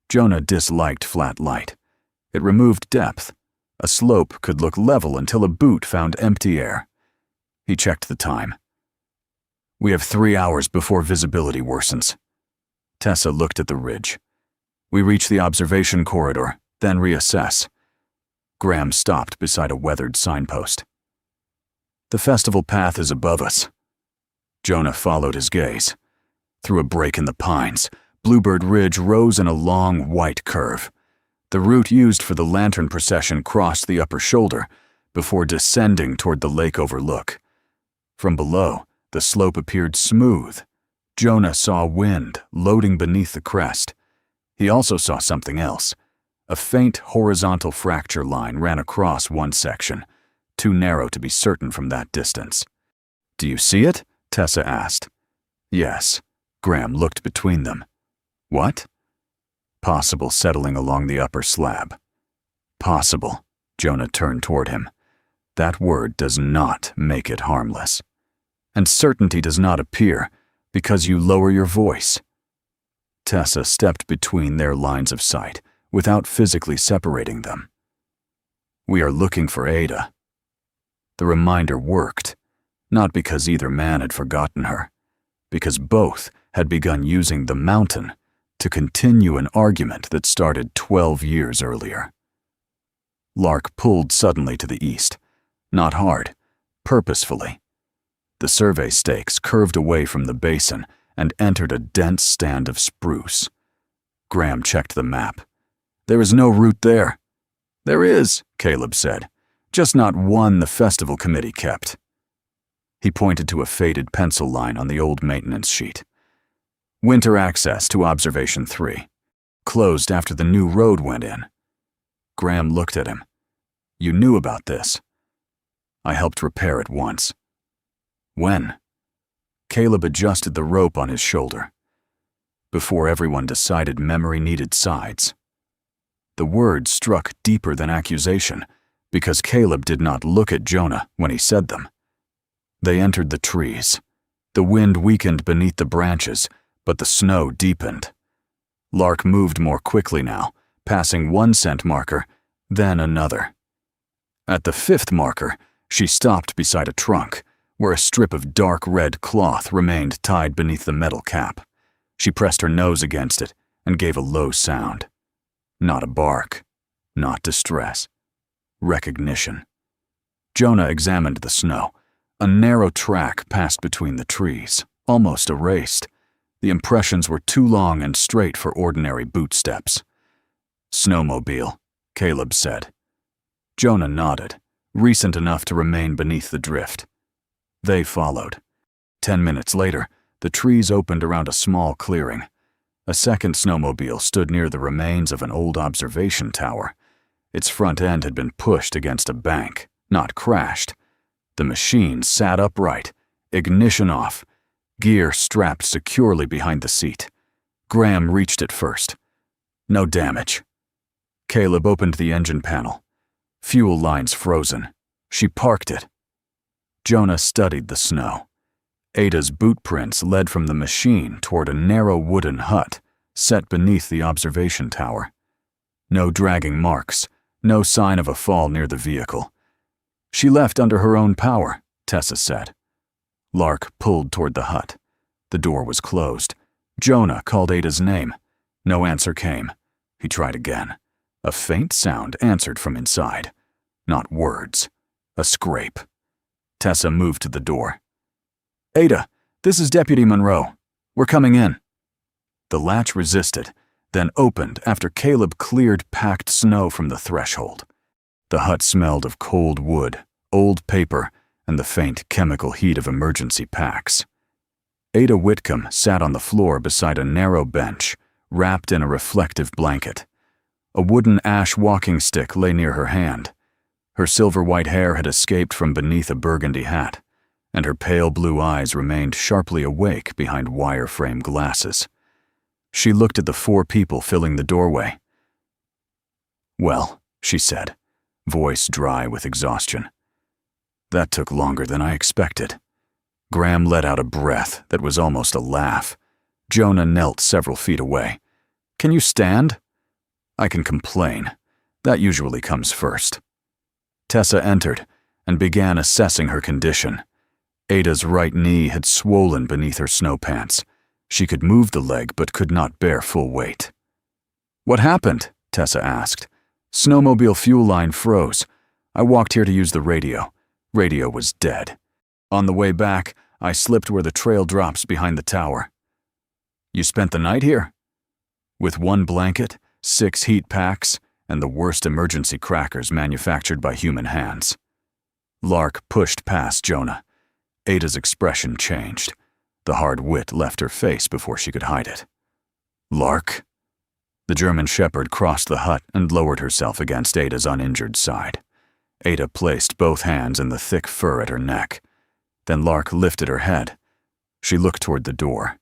Speaker 1: Jonah disliked flat light. It removed depth. A slope could look level until a boot found empty air. He checked the time. We have 3 hours before visibility worsens. Tessa looked at the ridge. We reach the observation corridor, then reassess. Graham stopped beside a weathered signpost. The festival path is above us. Jonah followed his gaze. Through a break in the pines, Bluebird Ridge rose in a long, white curve. The route used for the lantern procession crossed the upper shoulder before descending toward the lake overlook. From below, the slope appeared smooth. Jonah saw wind loading beneath the crest. He also saw something else. A faint horizontal fracture line ran across one section, too narrow to be certain from that distance. Do you see it? Tessa asked. Yes. Graham looked between them. What? Possible settling along the upper slab. Possible. Jonah turned toward him. That word does not make it harmless. And certainty does not appear because you lower your voice. Tessa stepped between their lines of sight without physically separating them. We are looking for Ada. The reminder worked, not because either man had forgotten her, because both had begun using the mountain to continue an argument that started 12 years earlier. Lark pulled suddenly to the east, not hard, purposefully. The survey stakes curved away from the basin and entered a dense stand of spruce. Graham checked the map. There is no route there. There is, Caleb said, just not one the festival committee kept. He pointed to a faded pencil line on the old maintenance sheet. Winter access to Observation 3. Closed after the new road went in. Graham looked at him. You knew about this. I helped repair it once. When? Caleb adjusted the rope on his shoulder. Before everyone decided memory needed sides. The words struck deeper than accusation because Caleb did not look at Jonah when he said them. They entered the trees. The wind weakened beneath the branches, but the snow deepened. Lark moved more quickly now, passing one scent marker, then another. At the 5th marker, she stopped beside a trunk, where a strip of dark red cloth remained tied beneath the metal cap. She pressed her nose against it and gave a low sound. Not a bark, not distress. Recognition. Jonah examined the snow. A narrow track passed between the trees, almost erased. The impressions were too long and straight for ordinary boot steps. Snowmobile, Caleb said. Jonah nodded, recent enough to remain beneath the drift. They followed. 10 minutes later, the trees opened around a small clearing. A second snowmobile stood near the remains of an old observation tower. Its front end had been pushed against a bank, not crashed. The machine sat upright, ignition off, gear strapped securely behind the seat. Graham reached it first. No damage. Caleb opened the engine panel. Fuel lines frozen. She parked it. Jonah studied the snow. Ada's boot prints led from the machine toward a narrow wooden hut set beneath the observation tower. No dragging marks, no sign of a fall near the vehicle. She left under her own power, Tessa said. Lark pulled toward the hut. The door was closed. Jonah called Ada's name. No answer came. He tried again. A faint sound answered from inside. Not words. A scrape. Tessa moved to the door. Ada, this is Deputy Monroe. We're coming in. The latch resisted, then opened after Caleb cleared packed snow from the threshold. The hut smelled of cold wood, old paper, and the faint chemical heat of emergency packs. Ada Whitcomb sat on the floor beside a narrow bench, wrapped in a reflective blanket. A wooden ash walking stick lay near her hand. Her silver-white hair had escaped from beneath a burgundy hat, and her pale blue eyes remained sharply awake behind wire-frame glasses. She looked at the 4 people filling the doorway. Well, she said, voice dry with exhaustion. That took longer than I expected. Graham let out a breath that was almost a laugh. Jonah knelt several feet away. Can you stand? I can complain. That usually comes first. Tessa entered and began assessing her condition. Ada's right knee had swollen beneath her snow pants. She could move the leg but could not bear full weight. What happened? Tessa asked. Snowmobile fuel line froze. I walked here to use the radio. Radio was dead. On the way back, I slipped where the trail drops behind the tower. You spent the night here? With 1 blanket, 6 heat packs, and the worst emergency crackers manufactured by human hands. Lark pushed past Jonah. Ada's expression changed. The hard wit left her face before she could hide it. Lark? The German shepherd crossed the hut and lowered herself against Ada's uninjured side. Ada placed both hands in the thick fur at her neck. Then Lark lifted her head. She looked toward the door.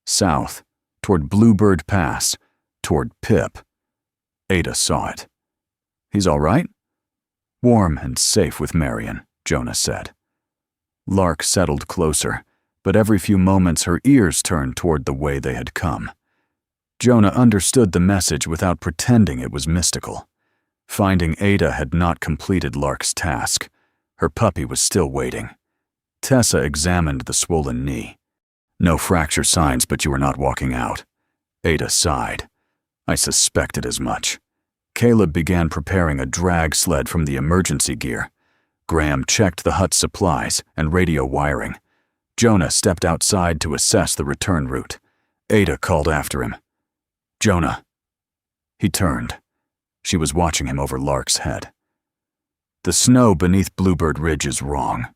Speaker 1: South, toward Bluebird Pass, toward Pip. Ada saw it. He's all right? Warm and safe with Marion, Jonah said. Lark settled closer, but every few moments her ears turned toward the way they had come. Jonah understood the message without pretending it was mystical. Finding Ada had not completed Lark's task. Her puppy was still waiting. Tessa examined the swollen knee. No fracture signs, but you are not walking out. Ada sighed. I suspected as much. Caleb began preparing a drag sled from the emergency gear. Graham checked the hut's supplies and radio wiring. Jonah stepped outside to assess the return route. Ada called after him. Jonah. He turned. She was watching him over Lark's head. The snow beneath Bluebird Ridge is wrong.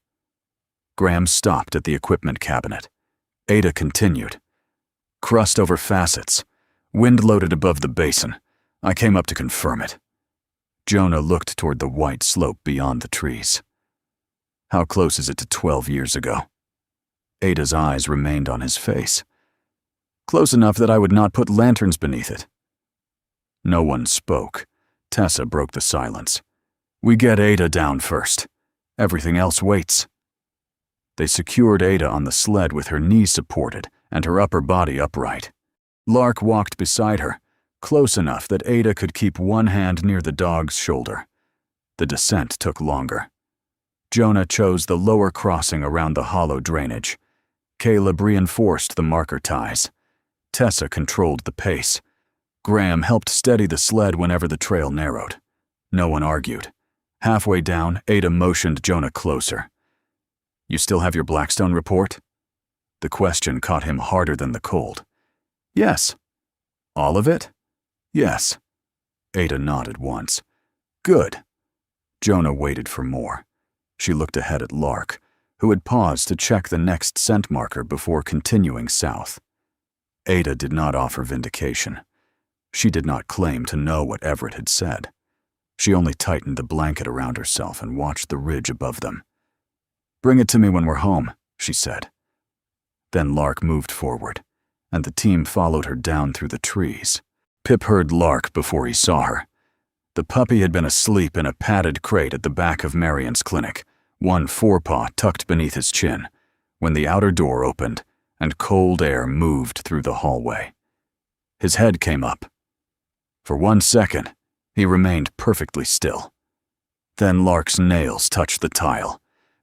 Speaker 1: Graham stopped at the equipment cabinet. Ada continued. Crust over facets. Wind loaded above the basin. I came up to confirm it. Jonah looked toward the white slope beyond the trees. How close is it to 12 years ago? Ada's eyes remained on his face. Close enough that I would not put lanterns beneath it. No one spoke. Tessa broke the silence. We get Ada down first. Everything else waits. They secured Ada on the sled with her knees supported and her upper body upright. Lark walked beside her, close enough that Ada could keep one hand near the dog's shoulder. The descent took longer. Jonah chose the lower crossing around the hollow drainage. Caleb reinforced the marker ties. Tessa controlled the pace. Graham helped steady the sled whenever the trail narrowed. No one argued. Halfway down, Ada motioned Jonah closer. You still have your Blackstone report? The question caught him harder than the cold. Yes. All of it? Yes. Ada nodded once. Good. Jonah waited for more. She looked ahead at Lark, who had paused to check the next scent marker before continuing south. Ada did not offer vindication. She did not claim to know what Everett had said. She only tightened the blanket around herself and watched the ridge above them. Bring it to me when we're home, she said. Then Lark moved forward, and the team followed her down through the trees. Pip heard Lark before he saw her. The puppy had been asleep in a padded crate at the back of Marion's clinic, one forepaw tucked beneath his chin, when the outer door opened and cold air moved through the hallway. His head came up. For 1 second, he remained perfectly still. Then Lark's nails touched the tile.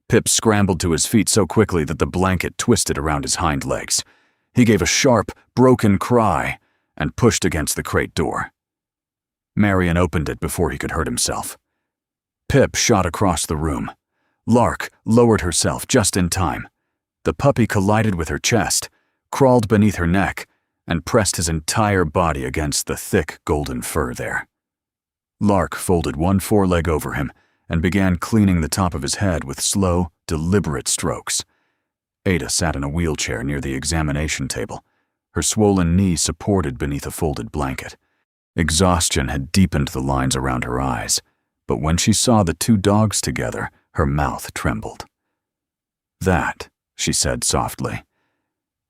Speaker 1: Pip scrambled to his feet so quickly that the blanket twisted around his hind legs. He gave a sharp, broken cry and pushed against the crate door. Marion opened it before he could hurt himself. Pip shot across the room. Lark lowered herself just in time. The puppy collided with her chest, crawled beneath her neck, and pressed his entire body against the thick golden fur there. Lark folded one foreleg over him and began cleaning the top of his head with slow, deliberate strokes. Ada sat in a wheelchair near the examination table, her swollen knee supported beneath a folded blanket. Exhaustion had deepened the lines around her eyes, but when she saw the two dogs together, her mouth trembled. "That," she said softly,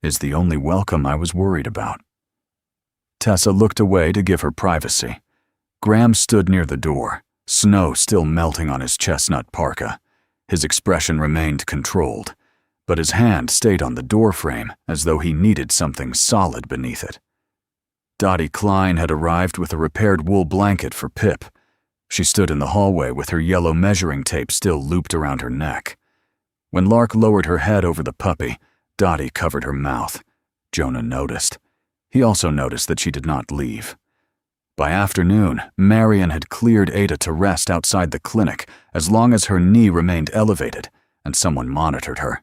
Speaker 1: "is the only welcome I was worried about." Tessa looked away to give her privacy. Graham stood near the door, snow still melting on his chestnut parka. His expression remained controlled, but his hand stayed on the doorframe as though he needed something solid beneath it. Dottie Klein had arrived with a repaired wool blanket for Pip. She stood in the hallway with her yellow measuring tape still looped around her neck. When Lark lowered her head over the puppy, Dottie covered her mouth. Jonah noticed. He also noticed that she did not leave. By afternoon, Marion had cleared Ada to rest outside the clinic as long as her knee remained elevated and someone monitored her.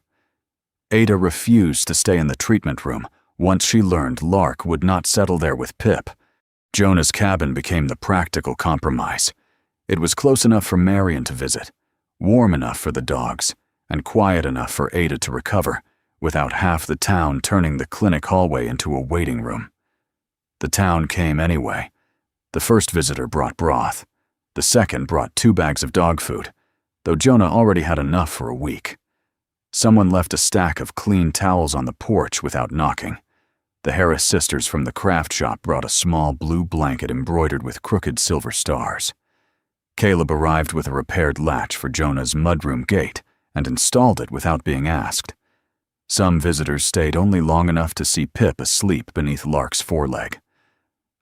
Speaker 1: Ada refused to stay in the treatment room once she learned Lark would not settle there with Pip. Jonah's cabin became the practical compromise. It was close enough for Marion to visit, warm enough for the dogs, and quiet enough for Ada to recover, without half the town turning the clinic hallway into a waiting room. The town came anyway. The first visitor brought broth. The second brought 2 bags of dog food, though Jonah already had enough for a week. Someone left a stack of clean towels on the porch without knocking. The Harris sisters from the craft shop brought a small blue blanket embroidered with crooked silver stars. Caleb arrived with a repaired latch for Jonah's mudroom gate and installed it without being asked. Some visitors stayed only long enough to see Pip asleep beneath Lark's foreleg.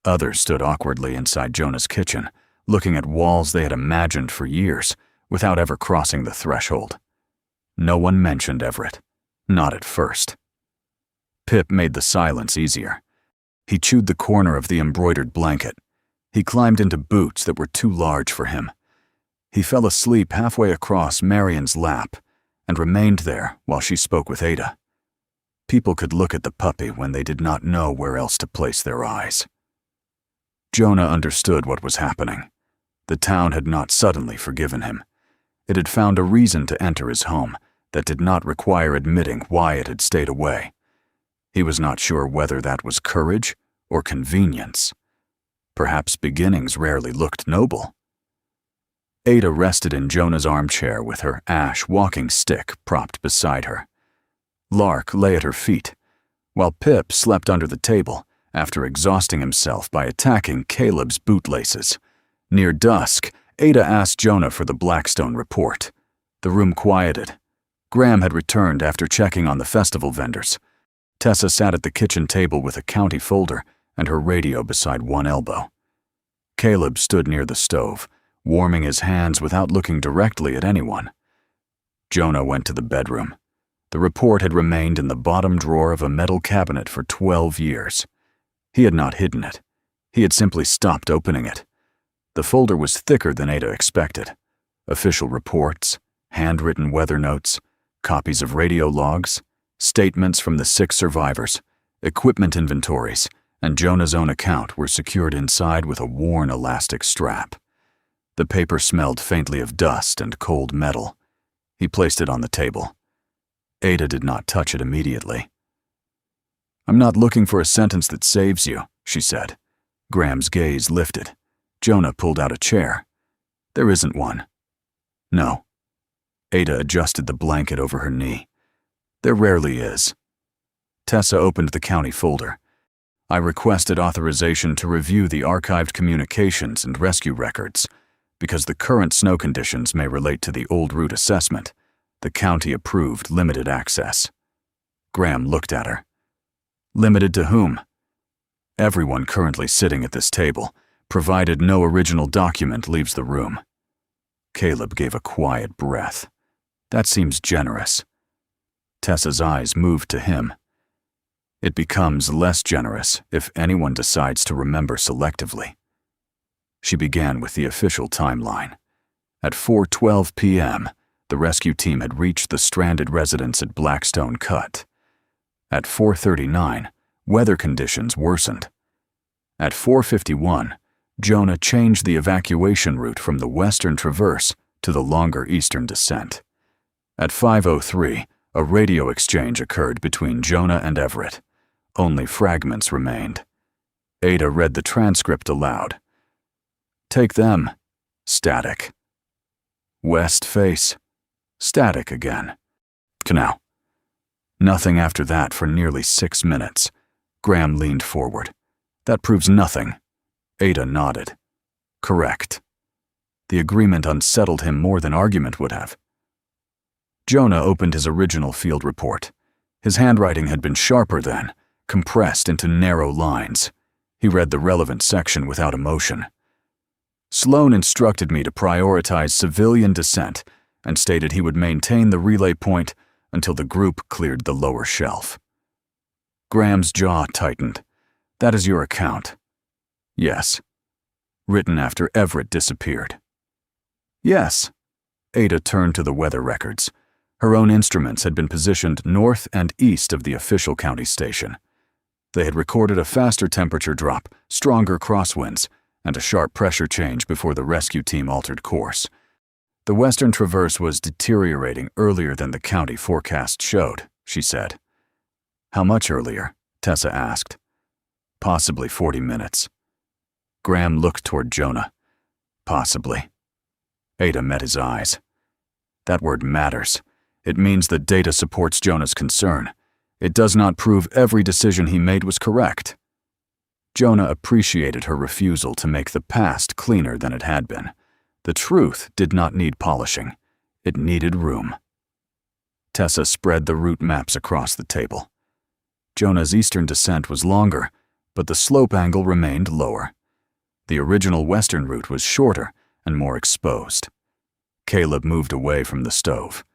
Speaker 1: Others stood awkwardly inside Jonah's kitchen, looking at walls they had imagined for years, without ever crossing the threshold. No one mentioned Everett, not at first. Pip made the silence easier. He chewed the corner of the embroidered blanket. He climbed into boots that were too large for him. He fell asleep halfway across Marion's lap and remained there while she spoke with Ada. People could look at the puppy when they did not know where else to place their eyes. Jonah understood what was happening. The town had not suddenly forgiven him. It had found a reason to enter his home that did not require admitting why it had stayed away. He was not sure whether that was courage or convenience. Perhaps beginnings rarely looked noble. Ada rested in Jonah's armchair with her ash walking stick propped beside her. Lark lay at her feet, while Pip slept under the table after exhausting himself by attacking Caleb's bootlaces. Near dusk, Ada asked Jonah for the Blackstone report. The room quieted. Graham had returned after checking on the festival vendors. Tessa sat at the kitchen table with a county folder and her radio beside one elbow. Caleb stood near the stove, warming his hands without looking directly at anyone. Jonah went to the bedroom. The report had remained in the bottom drawer of a metal cabinet for 12 years. He had not hidden it. He had simply stopped opening it. The folder was thicker than Ada expected. Official reports, handwritten weather notes, copies of radio logs, statements from the 6 survivors, equipment inventories, and Jonah's own account were secured inside with a worn elastic strap. The paper smelled faintly of dust and cold metal. He placed it on the table. Ada did not touch it immediately. "I'm not looking for a sentence that saves you," she said. Graham's gaze lifted. Jonah pulled out a chair. "There isn't one." "No." Ada adjusted the blanket over her knee. "There rarely is." Tessa opened the county folder. I requested authorization to review the archived communications and rescue records. Because the current snow conditions may relate to the old route assessment, the county approved limited access. Graham looked at her. Limited to whom? Everyone currently sitting at this table, provided no original document leaves the room. Caleb gave a quiet breath. That seems generous. Tessa's eyes moved to him. It becomes less generous if anyone decides to remember selectively. She began with the official timeline. At 4:12 p.m., the rescue team had reached the stranded residents at Blackstone Cut. At 4:39, weather conditions worsened. At 4:51, Jonah changed the evacuation route from the western traverse to the longer eastern descent. At 5:03, a radio exchange occurred between Jonah and Everett. Only fragments remained. Ada read the transcript aloud. Take them. Static. West face. Static again. Canal. Nothing after that for nearly 6 minutes. Graham leaned forward. That proves nothing. Ada nodded. Correct. The agreement unsettled him more than argument would have. Jonah opened his original field report. His handwriting had been sharper then, compressed into narrow lines. He read the relevant section without emotion. Sloan instructed me to prioritize civilian descent and stated he would maintain the relay point until the group cleared the lower shelf. Graham's jaw tightened. That is your account? Yes. Written after Everett disappeared. Yes. Ada turned to the weather records. Her own instruments had been positioned north and east of the official county station. They had recorded a faster temperature drop, stronger crosswinds, and a sharp pressure change before the rescue team altered course. The western traverse was deteriorating earlier than the county forecast showed, she said. How much earlier? Tessa asked. Possibly 40 minutes. Graham looked toward Jonah. Possibly. Ada met his eyes. That word matters. It means that data supports Jonah's concern. It does not prove every decision he made was correct. Jonah appreciated her refusal to make the past cleaner than it had been. The truth did not need polishing. It needed room. Tessa spread the route maps across the table. Jonah's eastern descent was longer, but the slope angle remained lower. The original western route was shorter and more exposed. Caleb moved away from the stove.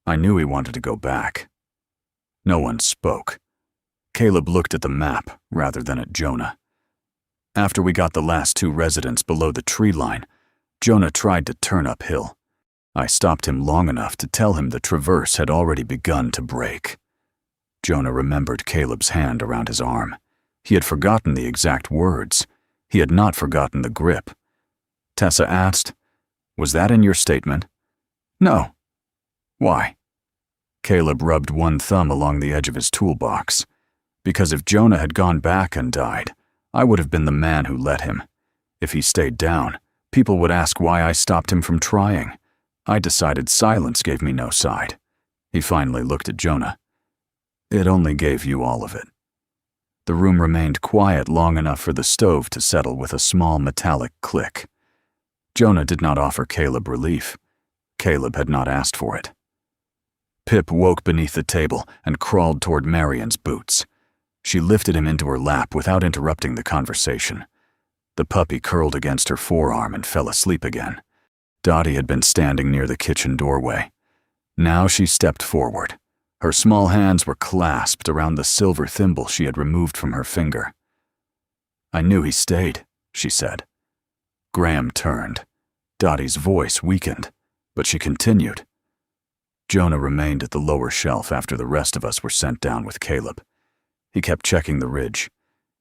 Speaker 1: I knew he wanted to go back. No one spoke. Caleb looked at the map rather than at Jonah. After we got the last 2 residents below the tree line, Jonah tried to turn uphill. I stopped him long enough to tell him the traverse had already begun to break. Jonah remembered Caleb's hand around his arm. He had forgotten the exact words. He had not forgotten the grip. Tessa asked, Was that in your statement? No. Why? Caleb rubbed one thumb along the edge of his toolbox. Because if Jonah had gone back and died, I would have been the man who let him. If he stayed down, people would ask why I stopped him from trying. I decided silence gave me no side. He finally looked at Jonah. It only gave you all of it. The room remained quiet long enough for the stove to settle with a small metallic click. Jonah did not offer Caleb relief. Caleb had not asked for it. Pip woke beneath the table and crawled toward Marion's boots. She lifted him into her lap without interrupting the conversation. The puppy curled against her forearm and fell asleep again. Dottie had been standing near the kitchen doorway. Now she stepped forward. Her small hands were clasped around the silver thimble she had removed from her finger. I knew he stayed, she said. Graham turned. Dottie's voice weakened, but she continued. Jonah remained at the lower shelf after the rest of us were sent down with Caleb. He kept checking the ridge.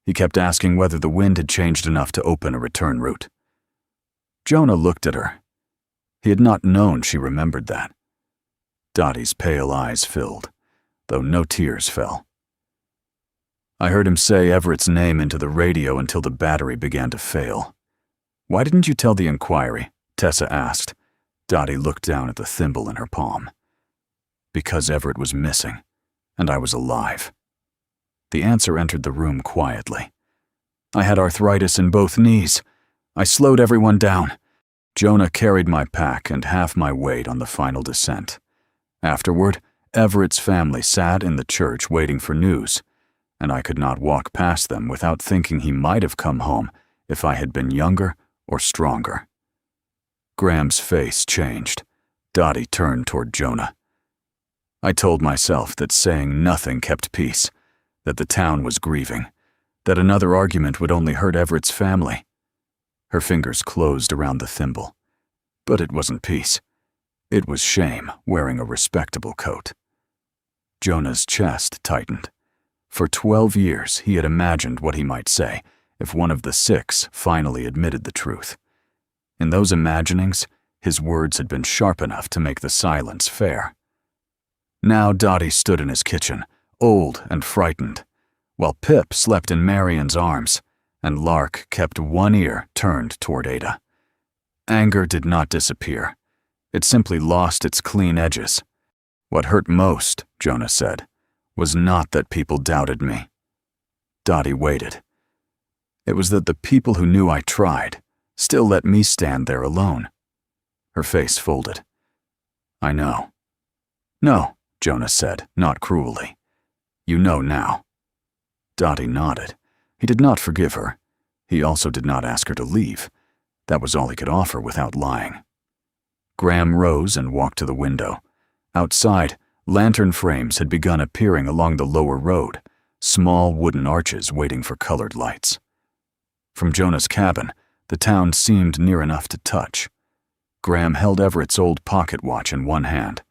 Speaker 1: He kept asking whether the wind had changed enough to open a return route. Jonah looked at her. He had not known she remembered that. Dottie's pale eyes filled, though no tears fell. I heard him say Everett's name into the radio until the battery began to fail. Why didn't you tell the inquiry? Tessa asked. Dottie looked down at the thimble in her palm. Because Everett was missing. and I was alive. The answer entered the room quietly. I had arthritis in both knees. I slowed everyone down. Jonah carried my pack and half my weight on the final descent. Afterward, Everett's family sat in the church waiting for news, and I could not walk past them without thinking he might have come home if I had been younger or stronger. Graham's face changed. Dottie turned toward Jonah. I told myself that saying nothing kept peace, that the town was grieving, that another argument would only hurt Everett's family. Her fingers closed around the thimble. But it wasn't peace. It was shame wearing a respectable coat. Jonah's chest tightened. For 12 years, he had imagined what he might say if one of the 6 finally admitted the truth. In those imaginings, his words had been sharp enough to make the silence fair. Now Dottie stood in his kitchen, old and frightened, while Pip slept in Marion's arms, and Lark kept one ear turned toward Ada. Anger did not disappear. It simply lost its clean edges. What hurt most, Jonah said, was not that people doubted me. Dottie waited. It was that the people who knew I tried still let me stand there alone. Her face folded. I know. No, Jonah said, not cruelly. You know now. Dottie nodded. He did not forgive her. He also did not ask her to leave. That was all he could offer without lying. Graham rose and walked to the window. Outside, lantern frames had begun appearing along the lower road, small wooden arches waiting for colored lights. From Jonah's cabin, the town seemed near enough to touch. Graham held Everett's old pocket watch in one hand.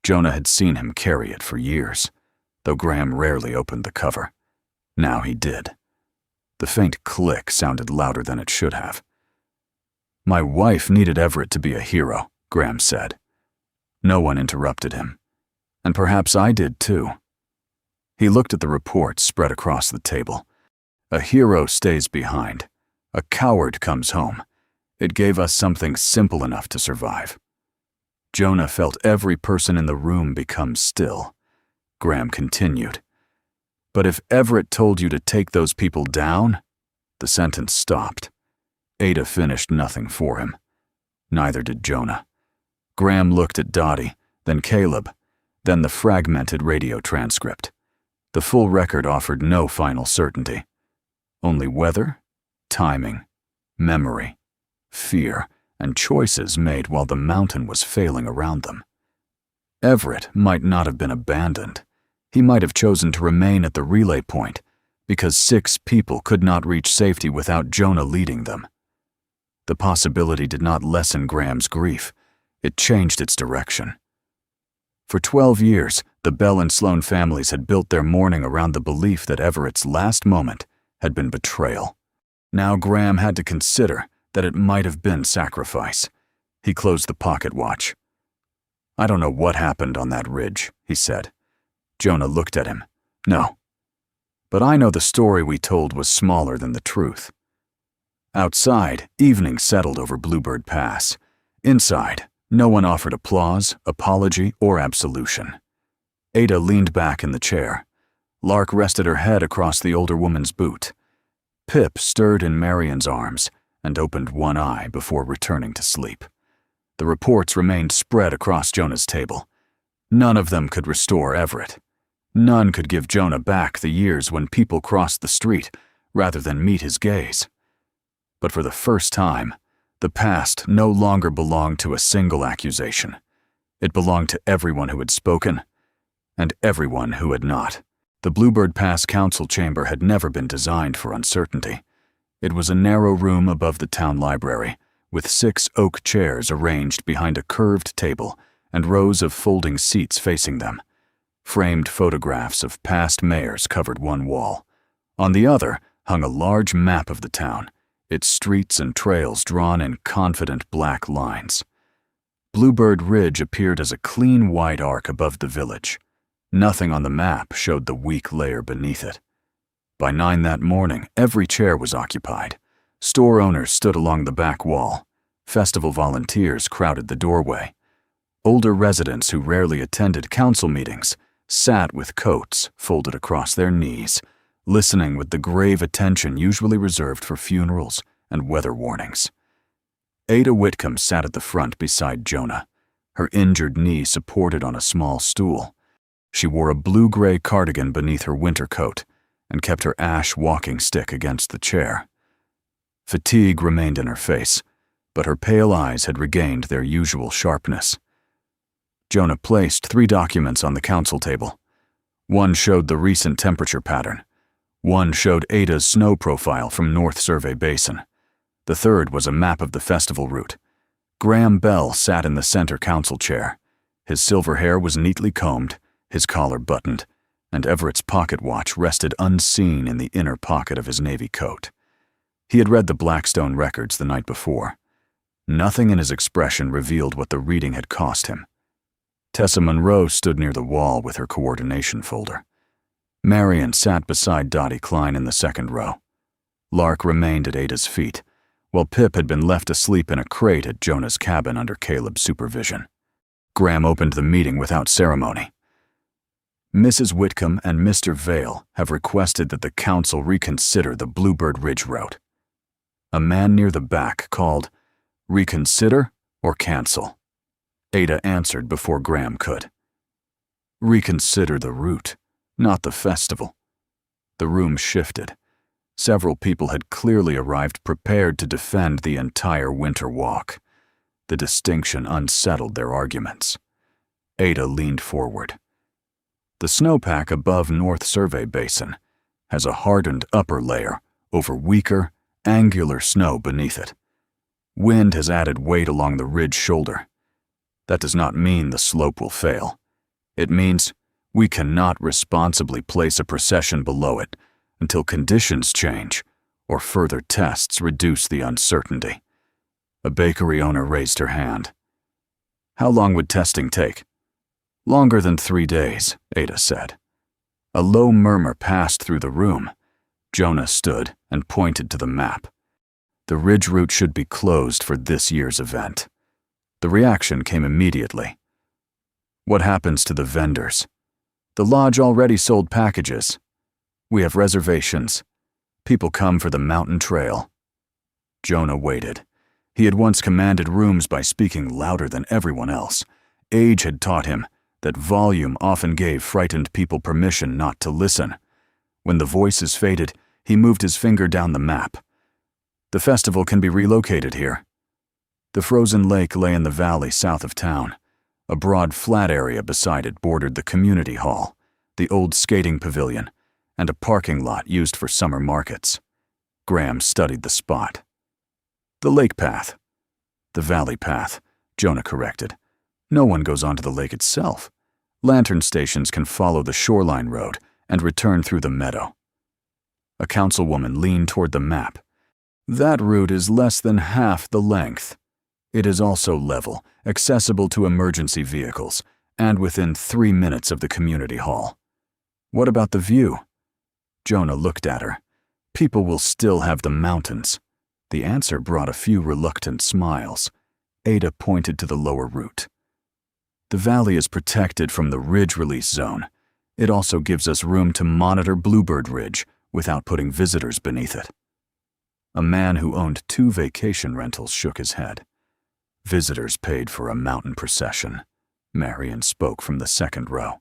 Speaker 1: Jonah had seen him carry it for years, though Graham rarely opened the cover. Now he did. The faint click sounded louder than it should have. My wife needed Everett to be a hero, Graham said. No one interrupted him. And perhaps I did too. He looked at the reports spread across the table. A hero stays behind. A coward comes home. It gave us something simple enough to survive. Jonah felt every person in the room become still. Graham continued. But if Everett told you to take those people down, the sentence stopped. Ada finished nothing for him. Neither did Jonah. Graham looked at Dottie, then Caleb, then the fragmented radio transcript. The full record offered no final certainty. Only weather, timing, memory, fear, and choices made while the mountain was failing around them. Everett might not have been abandoned. He might have chosen to remain at the relay point because 6 people could not reach safety without Jonah leading them. The possibility did not lessen Graham's grief. It changed its direction. For 12 years, the Bell and Sloan families had built their mourning around the belief that Everett's last moment had been betrayal. Now Graham had to consider that it might have been sacrifice. He closed the pocket watch. I don't know what happened on that ridge, he said. Jonah looked at him. No. But I know the story we told was smaller than the truth. Outside, evening settled over Bluebird Pass. Inside, no one offered applause, apology, or absolution. Ada leaned back in the chair. Lark rested her head across the older woman's boot. Pip stirred in Marion's arms and opened one eye before returning to sleep. The reports remained spread across Jonah's table. None of them could restore Everett. None could give Jonah back the years when people crossed the street rather than meet his gaze. But for the first time, the past no longer belonged to a single accusation. It belonged to everyone who had spoken and everyone who had not. The Bluebird Pass council chamber had never been designed for uncertainty. It was a narrow room above the town library, with 6 oak chairs arranged behind a curved table and rows of folding seats facing them. Framed photographs of past mayors covered one wall. On the other hung a large map of the town, its streets and trails drawn in confident black lines. Bluebird Ridge appeared as a clean white arc above the village. Nothing on the map showed the weak layer beneath it. By 9 that morning, every chair was occupied. Store owners stood along the back wall. Festival volunteers crowded the doorway. Older residents who rarely attended council meetings sat with coats folded across their knees, listening with the grave attention usually reserved for funerals and weather warnings. Ada Whitcomb sat at the front beside Jonah, her injured knee supported on a small stool. She wore a blue-gray cardigan beneath her winter coat and kept her ash walking stick against the chair. Fatigue remained in her face, but her pale eyes had regained their usual sharpness. Jonah placed 3 documents on the council table. One showed the recent temperature pattern. One showed Ada's snow profile from North Survey Basin. The third was a map of the festival route. Graham Bell sat in the center council chair. His silver hair was neatly combed, his collar buttoned, and Everett's pocket watch rested unseen in the inner pocket of his navy coat. He had read the Blackstone records the night before. Nothing in his expression revealed what the reading had cost him. Tessa Monroe stood near the wall with her coordination folder. Marion sat beside Dottie Klein in the second row. Lark remained at Ada's feet, while Pip had been left asleep in a crate at Jonah's cabin under Caleb's supervision. Graham opened the meeting without ceremony. Mrs. Whitcomb and Mr. Vale have requested that the council reconsider the Bluebird Ridge route. A man near the back called, "Reconsider or cancel?" Ada answered before Graham could. "Reconsider the route, not the festival." The room shifted. Several people had clearly arrived prepared to defend the entire winter walk. The distinction unsettled their arguments. Ada leaned forward. The snowpack above North Survey Basin has a hardened upper layer over weaker, angular snow beneath it. Wind has added weight along the ridge shoulder. That does not mean the slope will fail. It means we cannot responsibly place a procession below it until conditions change or further tests reduce the uncertainty. A bakery owner raised her hand. "How long would testing take?" "Longer than 3 days," Ada said. A low murmur passed through the room. Jonah stood and pointed to the map. The ridge route should be closed for this year's event. The reaction came immediately. "What happens to the vendors?" "The lodge already sold packages. We have reservations. People come for the mountain trail." Jonah waited. He had once commanded rooms by speaking louder than everyone else. Age had taught him that volume often gave frightened people permission not to listen. When the voices faded, he moved his finger down the map. "The festival can be relocated here." The frozen lake lay in the valley south of town. A broad flat area beside it bordered the community hall, the old skating pavilion, and a parking lot used for summer markets. Graham studied the spot. "The lake path." "The valley path," Jonah corrected. "No one goes onto the lake itself. Lantern stations can follow the shoreline road and return through the meadow." A councilwoman leaned toward the map. "That route is less than half the length. It is also level, accessible to emergency vehicles, and within 3 minutes of the community hall." "What about the view?" Jonah looked at her. "People will still have the mountains." The answer brought a few reluctant smiles. Ada pointed to the lower route. "The valley is protected from the ridge release zone. It also gives us room to monitor Bluebird Ridge without putting visitors beneath it." A man who owned 2 vacation rentals shook his head. "Visitors paid for a mountain procession." Marion spoke from the second row.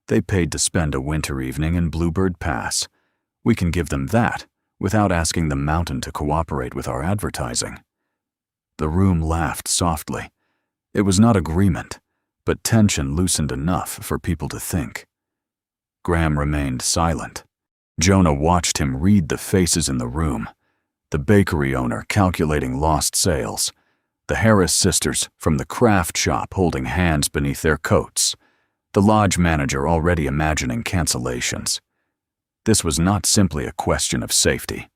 Speaker 1: "They paid to spend a winter evening in Bluebird Pass. We can give them that without asking the mountain to cooperate with our advertising." The room laughed softly. It was not agreement, but tension loosened enough for people to think. Graham remained silent. Jonah watched him read the faces in the room. The bakery owner calculating lost sales. The Harris sisters from the craft shop holding hands beneath their coats. The lodge manager already imagining cancellations. This was not simply a question of safety.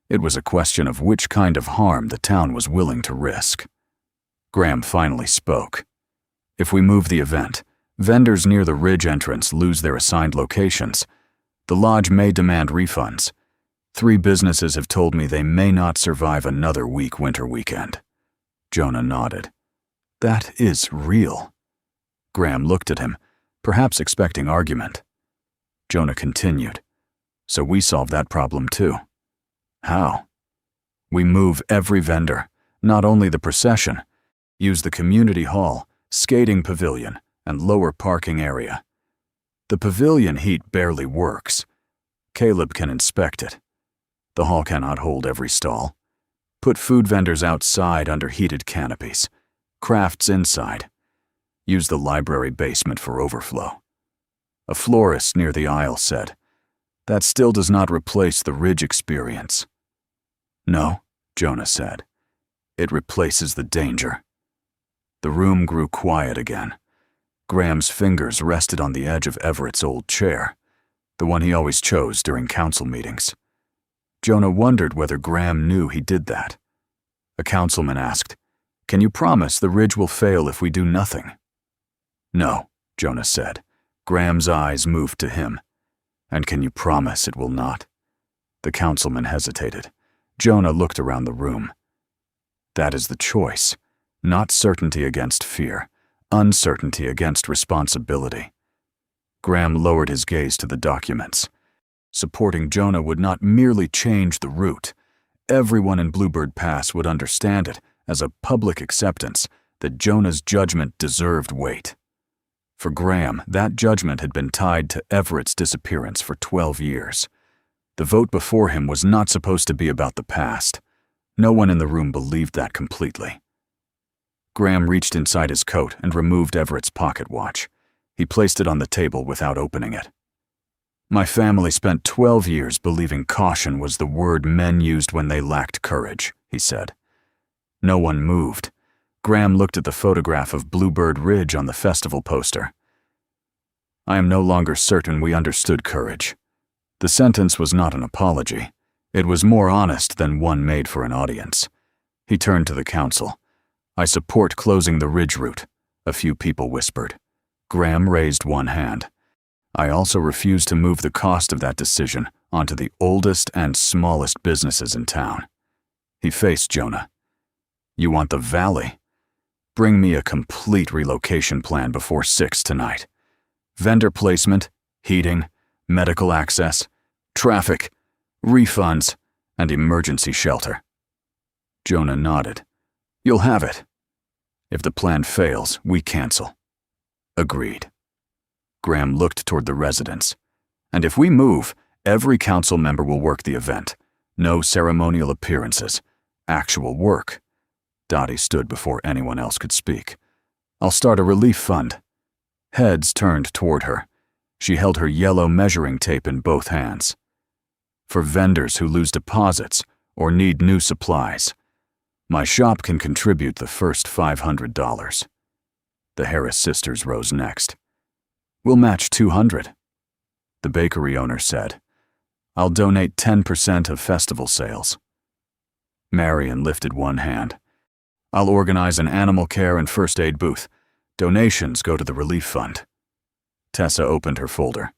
Speaker 1: It was a question of which kind of harm the town was willing to risk. Graham finally spoke. "If we move the event, vendors near the ridge entrance lose their assigned locations. The lodge may demand refunds. 3 businesses have told me they may not survive another weak winter weekend." Jonah nodded. "That is real." Graham looked at him, perhaps expecting argument. Jonah continued. So we solve that problem too. How? We move every vendor, not only the procession. Use the community hall, skating pavilion, and lower parking area. The pavilion heat barely works. Caleb can inspect it. The hall cannot hold every stall. Put food vendors outside under heated canopies. Crafts inside. Use the library basement for overflow. A florist near the aisle said, "That still does not replace the Ridge experience." "No," Jonah said. "It replaces the danger." The room grew quiet again. Graham's fingers rested on the edge of Everett's old chair, the one he always chose during council meetings. Jonah wondered whether Graham knew he did that. A councilman asked, "Can you promise the Ridge will fail if we do nothing?" "No," Jonah said. Graham's eyes moved to him. "And can you promise it will not?" The councilman hesitated. Jonah looked around the room. That is the choice. Not certainty against fear. Uncertainty against responsibility. Graham lowered his gaze to the documents. Supporting Jonah would not merely change the route. Everyone in Bluebird Pass would understand it as a public acceptance that Jonah's judgment deserved weight. For Graham, that judgment had been tied to Everett's disappearance for 12 years. The vote before him was not supposed to be about the past. No one in the room believed that completely. Graham reached inside his coat and removed Everett's pocket watch. He placed it on the table without opening it. "My family spent 12 years believing caution was the word men used when they lacked courage," he said. No one moved. Graham looked at the photograph of Bluebird Ridge on the festival poster. "I am no longer certain we understood courage." The sentence was not an apology. It was more honest than one made for an audience. He turned to the council. "I support closing the Ridge route," a few people whispered. Graham raised one hand. "I also refuse to move the cost of that decision onto the oldest and smallest businesses in town." He faced Jonah. "You want the valley? Bring me a complete relocation plan before 6 tonight. Vendor placement, heating, medical access, traffic, refunds, and emergency shelter." Jonah nodded. "You'll have it. If the plan fails, we cancel." "Agreed." Graham looked toward the residents. "And if we move, every council member will work the event. No ceremonial appearances. Actual work." Dottie stood before anyone else could speak. "I'll start a relief fund." Heads turned toward her. She held her yellow measuring tape in both hands. "For vendors who lose deposits or need new supplies. My shop can contribute the first $500. The Harris sisters rose next. "We'll match $200. The bakery owner said, "I'll donate 10% of festival sales." Marion lifted one hand. "I'll organize an animal care and first aid booth. Donations go to the relief fund." Tessa opened her folder.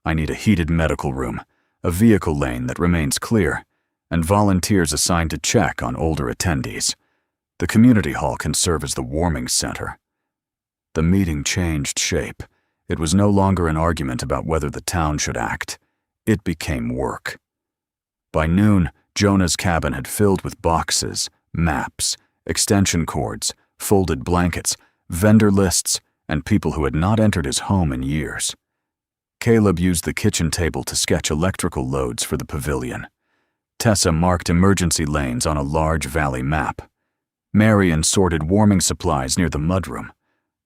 Speaker 1: "I need a heated medical room, a vehicle lane that remains clear, and volunteers assigned to check on older attendees. The community hall can serve as the warming center." The meeting changed shape. It was no longer an argument about whether the town should act. It became work. By noon, Jonah's cabin had filled with boxes, maps, extension cords, folded blankets, vendor lists, and people who had not entered his home in years. Caleb used the kitchen table to sketch electrical loads for the pavilion. Tessa marked emergency lanes on a large valley map. Marion sorted warming supplies near the mudroom.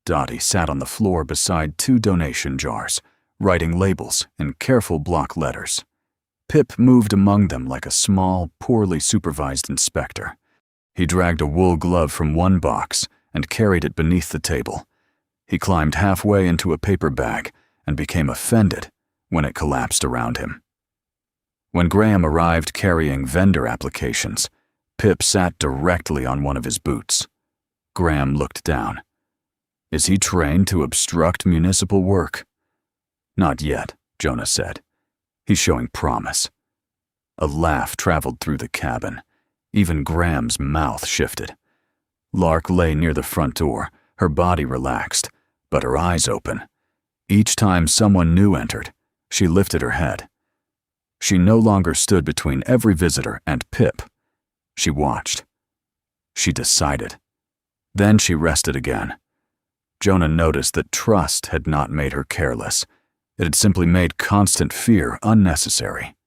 Speaker 1: Dottie sat on the floor beside 2 donation jars, writing labels in careful block letters. Pip moved among them like a small, poorly supervised inspector. He dragged a wool glove from one box and carried it beneath the table. He climbed halfway into a paper bag and became offended when it collapsed around him. When Graham arrived carrying vendor applications, Pip sat directly on one of his boots. Graham looked down. Is he trained to obstruct municipal work? Not yet, Jonah said. He's showing promise. A laugh traveled through the cabin. Even Graham's mouth shifted. Lark lay near the front door, her body relaxed, but her eyes open. Each time someone new entered, she lifted her head. She no longer stood between every visitor and Pip. She watched. She decided. Then she rested again. Jonah noticed that trust had not made her careless. It had simply made constant fear unnecessary.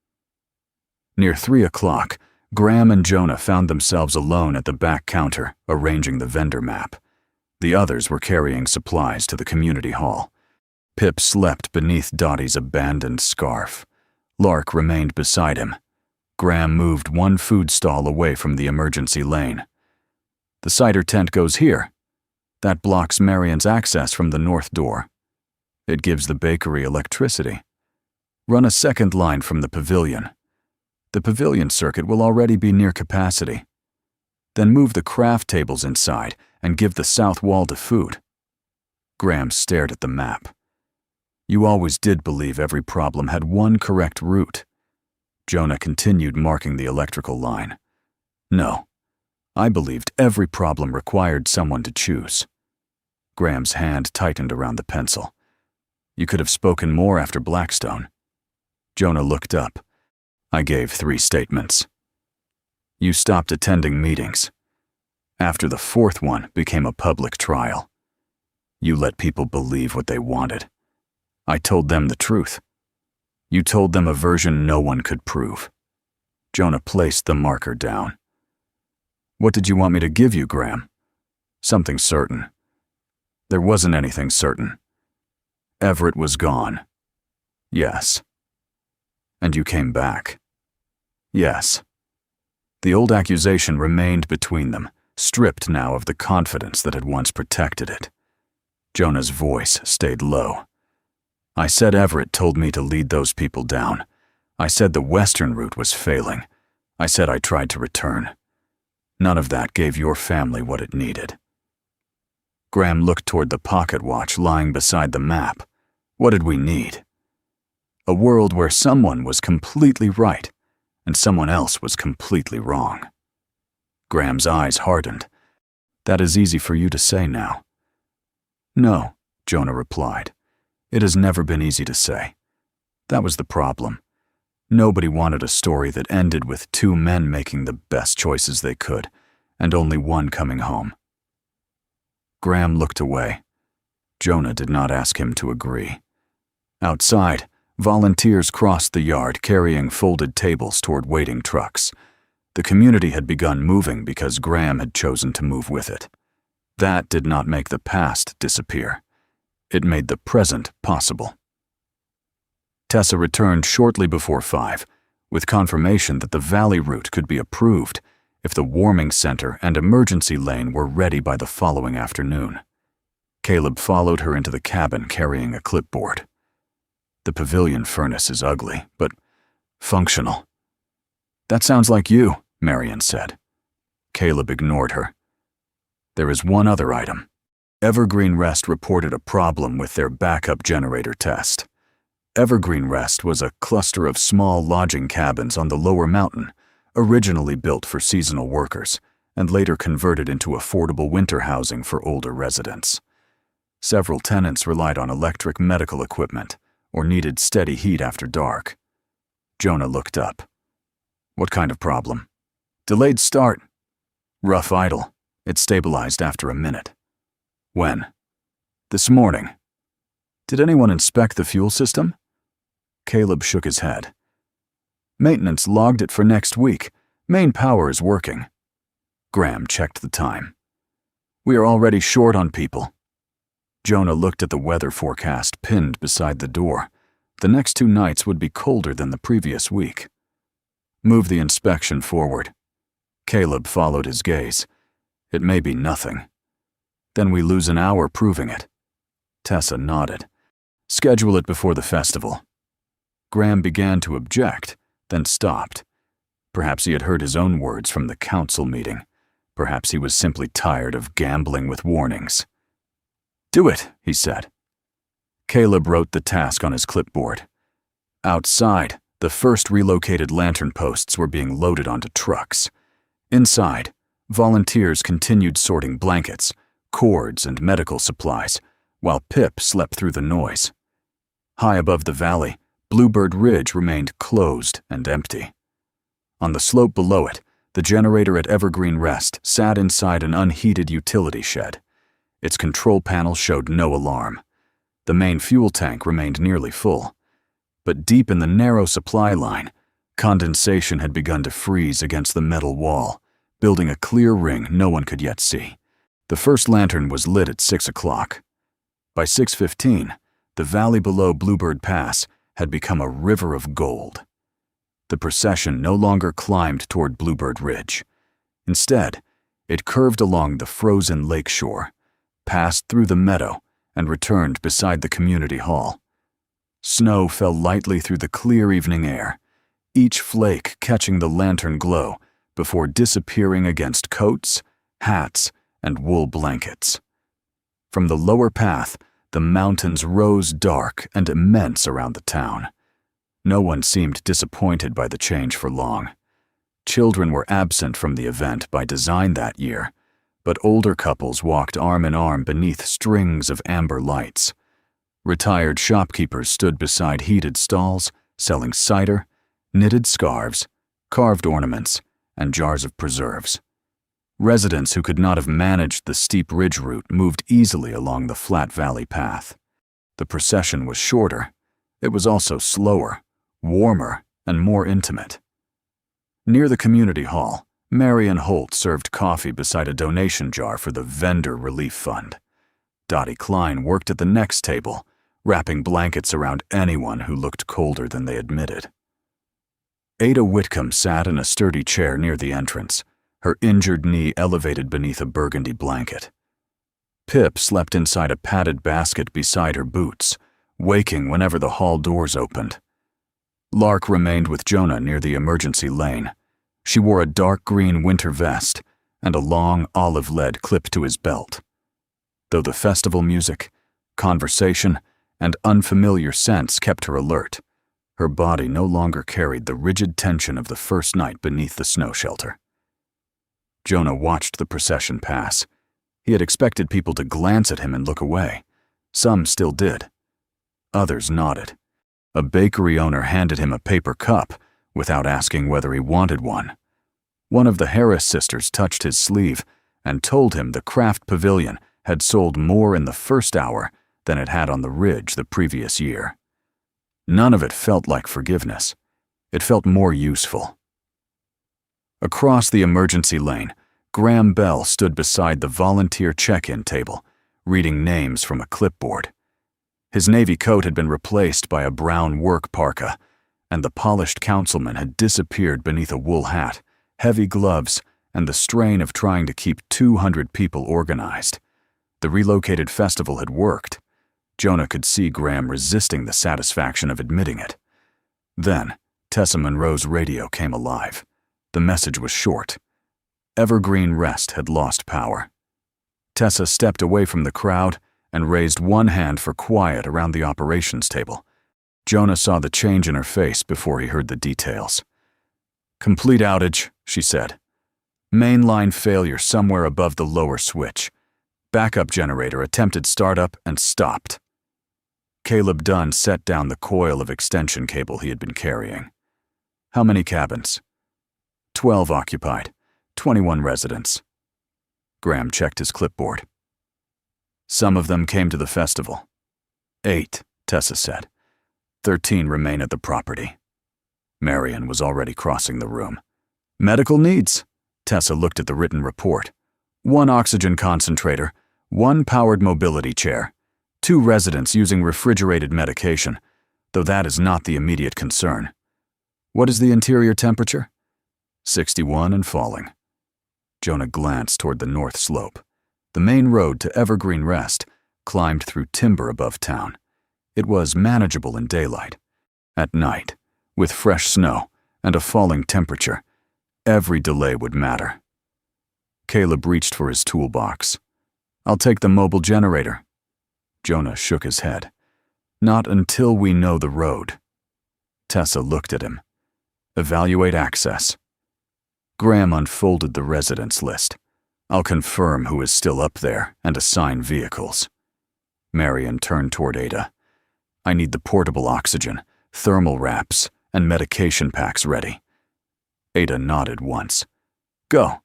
Speaker 1: Near 3 o'clock, Graham and Jonah found themselves alone at the back counter, arranging the vendor map. The others were carrying supplies to the community hall. Pip slept beneath Dottie's abandoned scarf. Lark remained beside him. Graham moved one food stall away from the emergency lane. "The cider tent goes here. That blocks Marion's access from the north door. It gives the bakery electricity. Run a second line from the pavilion. The pavilion circuit will already be near capacity. Then move the craft tables inside and give the south wall to food." Graham stared at the map. "You always did believe every problem had one correct route." Jonah continued marking the electrical line. "No, I believed every problem required someone to choose." Graham's hand tightened around the pencil. "You could have spoken more after Blackstone." Jonah looked up. "I gave 3 statements. You stopped attending meetings. After the 4th one became a public trial. You let people believe what they wanted. I told them the truth. You told them a version no one could prove." Jonah placed the marker down. "What did you want me to give you, Graham?" "Something certain." "There wasn't anything certain. Everett was gone." "Yes." "And you came back." "Yes." The old accusation remained between them, stripped now of the confidence that had once protected it. Jonah's voice stayed low. "I said Everett told me to lead those people down. I said the western route was failing. I said I tried to return. None of that gave your family what it needed." Graham looked toward the pocket watch lying beside the map. What did we need? A world where someone was completely right and someone else was completely wrong. Graham's eyes hardened. "That is easy for you to say now." "No," Jonah replied. "It has never been easy to say. That was the problem. Nobody wanted a story that ended with 2 men making the best choices they could, and only one coming home." Graham looked away. Jonah did not ask him to agree. Outside, volunteers crossed the yard carrying folded tables toward waiting trucks. The community had begun moving because Graham had chosen to move with it. That did not make the past disappear. It made the present possible. Tessa returned shortly before 5, with confirmation that the valley route could be approved if the warming center and emergency lane were ready by the following afternoon. Caleb followed her into the cabin carrying a clipboard. "The pavilion furnace is ugly, but functional." "That sounds like you," Marion said. Caleb ignored her. "There is one other item. Evergreen Rest reported a problem with their backup generator test. Evergreen Rest was a cluster of small lodging cabins on the lower mountain, originally built for seasonal workers, and later converted into affordable winter housing for older residents. Several tenants relied on electric medical equipment or needed steady heat after dark. Jonah looked up. "What kind of problem?" "Delayed start. Rough idle. It stabilized after a minute." "When?" "This morning." "Did anyone inspect the fuel system?" Caleb shook his head. "Maintenance logged it for next week. Main power is working." Graham checked the time. "We are already short on people." Jonah looked at the weather forecast pinned beside the door. The next 2 nights would be colder than the previous week. "Move the inspection forward." Caleb followed his gaze. "It may be nothing. Then we lose an hour proving it." Tessa nodded. "Schedule it before the festival." Graham began to object, then stopped. Perhaps he had heard his own words from the council meeting. Perhaps he was simply tired of gambling with warnings. "Do it," he said. Caleb wrote the task on his clipboard. Outside, the first relocated lantern posts were being loaded onto trucks. Inside, volunteers continued sorting blankets, cords, and medical supplies, while Pip slept through the noise. High above the valley, Bluebird Ridge remained closed and empty. On the slope below it, the generator at Evergreen Rest sat inside an unheated utility shed. Its control panel showed no alarm. The main fuel tank remained nearly full. But deep in the narrow supply line, condensation had begun to freeze against the metal wall, building a clear ring no one could yet see. The first lantern was lit at 6 o'clock. By 6:15, the valley below Bluebird Pass had become a river of gold. The procession no longer climbed toward Bluebird Ridge. Instead, it curved along the frozen lake shore, passed through the meadow, and returned beside the community hall. Snow fell lightly through the clear evening air, each flake catching the lantern glow before disappearing against coats, hats, and wool blankets. From the lower path, the mountains rose dark and immense around the town. No one seemed disappointed by the change for long. Children were absent from the event by design that year, but older couples walked arm in arm beneath strings of amber lights. Retired shopkeepers stood beside heated stalls, selling cider, knitted scarves, carved ornaments, and jars of preserves. Residents who could not have managed the steep ridge route moved easily along the flat valley path. The procession was shorter. It was also slower, warmer, and more intimate. Near the community hall, Marion Holt served coffee beside a donation jar for the Vendor Relief Fund. Dottie Klein worked at the next table, wrapping blankets around anyone who looked colder than they admitted. Ada Whitcomb sat in a sturdy chair near the entrance, her injured knee elevated beneath a burgundy blanket. Pip slept inside a padded basket beside her boots, waking whenever the hall doors opened. Lark remained with Jonah near the emergency lane. She wore a dark green winter vest and a long olive lead clipped to his belt. Though the festival music, conversation, and unfamiliar scents kept her alert, her body no longer carried the rigid tension of the first night beneath the snow shelter. Jonah watched the procession pass. He had expected people to glance at him and look away. Some still did. Others nodded. A bakery owner handed him a paper cup without asking whether he wanted one. One of the Harris sisters touched his sleeve and told him the craft pavilion had sold more in the first hour than it had on the ridge the previous year. None of it felt like forgiveness. It felt more useful. Across the emergency lane, Graham Bell stood beside the volunteer check-in table, reading names from a clipboard. His navy coat had been replaced by a brown work parka, and the polished councilman had disappeared beneath a wool hat, heavy gloves, and the strain of trying to keep 200 people organized. The relocated festival had worked. Jonah could see Graham resisting the satisfaction of admitting it. Then, Tessa Monroe's radio came alive. The message was short. Evergreen Rest had lost power. Tessa stepped away from the crowd and raised one hand for quiet around the operations table. Jonah saw the change in her face before he heard the details. "Complete outage," she said. "Mainline failure somewhere above the lower switch. Backup generator attempted startup and stopped." Caleb Dunn set down the coil of extension cable he had been carrying. "How many cabins?" 12 occupied, 21 residents. Graham checked his clipboard. "Some of them came to the festival." 8, Tessa said. 13 remain at the property. Marion was already crossing the room. "Medical needs." Tessa looked at the written report. 1 oxygen concentrator, 1 powered mobility chair, 2 residents using refrigerated medication, though that is not the immediate concern. "What is the interior temperature?" 61 and falling. Jonah glanced toward the north slope. The main road to Evergreen Rest climbed through timber above town. It was manageable in daylight. At night, with fresh snow and a falling temperature, every delay would matter. Caleb reached for his toolbox. "I'll take the mobile generator." Jonah shook his head. "Not until we know the road." Tessa looked at him. "Evaluate access." Graham unfolded the residence list. "I'll confirm who is still up there and assign vehicles." Marion turned toward Ada. I need the portable oxygen, thermal wraps, and medication packs ready." Ada nodded once. "Go."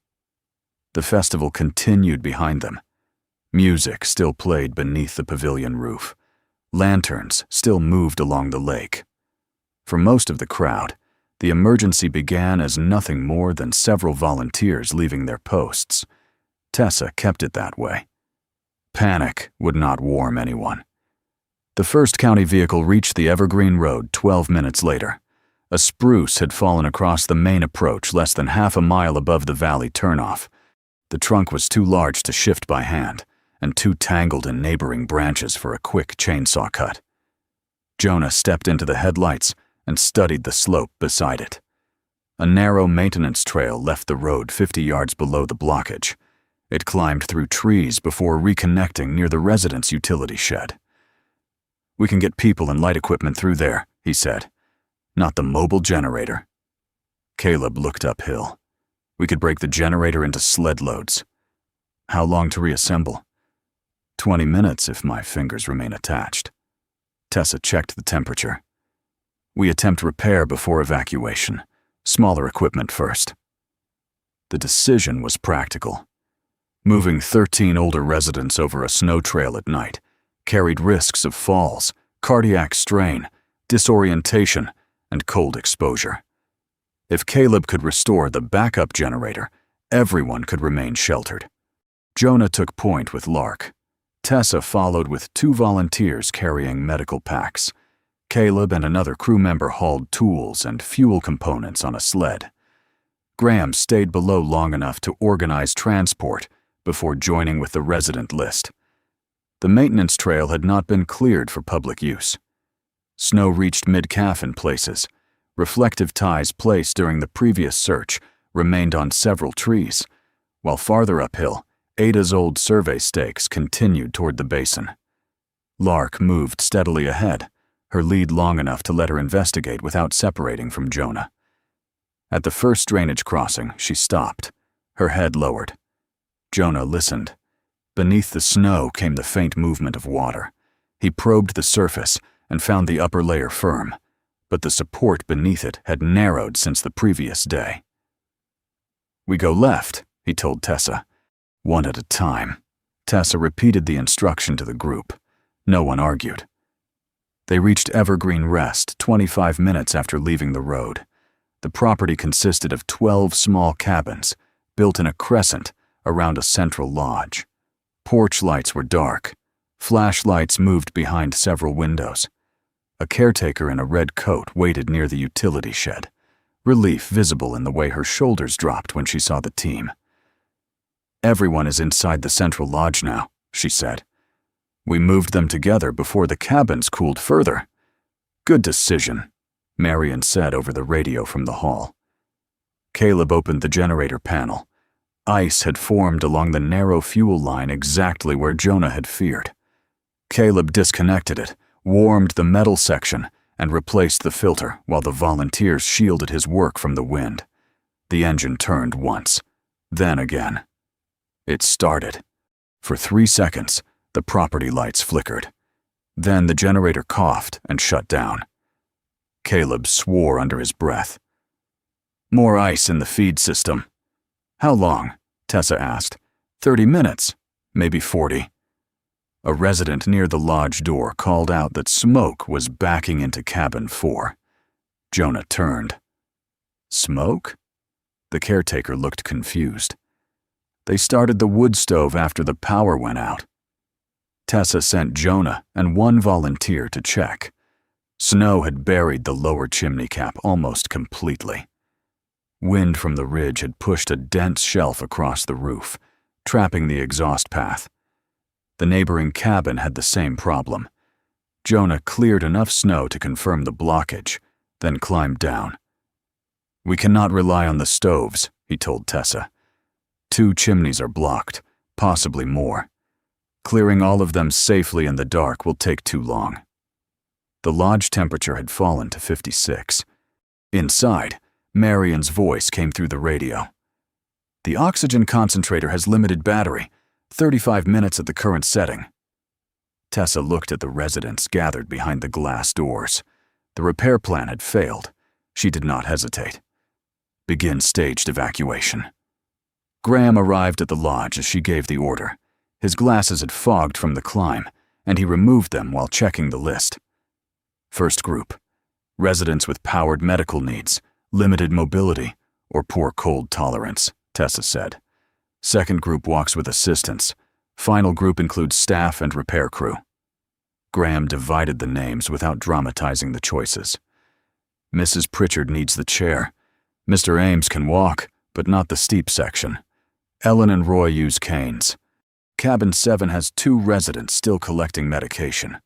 Speaker 1: The festival continued behind them. Music still played beneath the pavilion roof. Lanterns still moved along the lake. For most of the crowd, the emergency began as nothing more than several volunteers leaving their posts. Tessa kept it that way. Panic would not warm anyone. The first county vehicle reached the Evergreen Road 12 minutes later. A spruce had fallen across the main approach less than half a mile above the valley turnoff. The trunk was too large to shift by hand, and too tangled in neighboring branches for a quick chainsaw cut. Jonah stepped into the headlights and studied the slope beside it. A narrow maintenance trail left the road 50 yards below the blockage. It climbed through trees before reconnecting near the residents' utility shed. "We can get people and light equipment through there," he said. "Not the mobile generator." Caleb looked uphill. "We could break the generator into sled loads." "How long to reassemble?" 20 minutes if my fingers remain attached." Tessa checked the temperature. "We attempt repair before evacuation. Smaller equipment first." The decision was practical. Moving 13 older residents over a snow trail at night carried risks of falls, cardiac strain, disorientation, and cold exposure. If Caleb could restore the backup generator, everyone could remain sheltered. Jonah took point with Lark. Tessa followed with 2 volunteers carrying medical packs. Caleb and another crew member hauled tools and fuel components on a sled. Graham stayed below long enough to organize transport before joining with the resident list. The maintenance trail had not been cleared for public use. Snow reached mid-calf in places. Reflective ties placed during the previous search remained on several trees, while farther uphill, Ada's old survey stakes continued toward the basin. Lark moved steadily ahead, her lead long enough to let her investigate without separating from Jonah. At the first drainage crossing, she stopped, her head lowered. Jonah listened. Beneath the snow came the faint movement of water. He probed the surface and found the upper layer firm, but the support beneath it had narrowed since the previous day. "We go left," he told Tessa. "One at a time." Tessa repeated the instruction to the group. No one argued. They reached Evergreen Rest 25 minutes after leaving the road. The property consisted of 12 small cabins, built in a crescent around a central lodge. Porch lights were dark. Flashlights moved behind several windows. A caretaker in a red coat waited near the utility shed, relief visible in the way her shoulders dropped when she saw the team. "Everyone is inside the central lodge now," she said. "We moved them together before the cabins cooled further." "Good decision," Marion said over the radio from the hall. Caleb opened the generator panel. Ice had formed along the narrow fuel line exactly where Jonah had feared. Caleb disconnected it, warmed the metal section, and replaced the filter while the volunteers shielded his work from the wind. The engine turned once, then again. It started. For 3 seconds, the property lights flickered. Then the generator coughed and shut down. Caleb swore under his breath. "More ice in the feed system." "How long?" Tessa asked. 30 minutes, maybe 40. A resident near the lodge door called out that smoke was backing into cabin 4. Jonah turned. "Smoke?" The caretaker looked confused. "They started the wood stove after the power went out." Tessa sent Jonah and 1 volunteer to check. Snow had buried the lower chimney cap almost completely. Wind from the ridge had pushed a dense shelf across the roof, trapping the exhaust path. The neighboring cabin had the same problem. Jonah cleared enough snow to confirm the blockage, then climbed down. "We cannot rely on the stoves," he told Tessa. 2 chimneys are blocked, possibly more. Clearing all of them safely in the dark will take too long. The lodge temperature had fallen to 56. Inside, Marion's voice came through the radio. "The oxygen concentrator has limited battery, 35 minutes at the current setting." Tessa looked at the residents gathered behind the glass doors. The repair plan had failed. She did not hesitate. Begin staged evacuation. Graham arrived at the lodge as she gave the order. His glasses had fogged from the climb, and he removed them while checking the list. First group: residents with powered medical needs, limited mobility, or poor cold tolerance, Tessa said. Second group walks with assistance. Final group includes staff and repair crew. Graham divided the names without dramatizing the choices. Mrs. Pritchard needs the chair. Mr. Ames can walk, but not the steep section. Ellen and Roy use canes. Cabin 7 has 2 residents still collecting medication.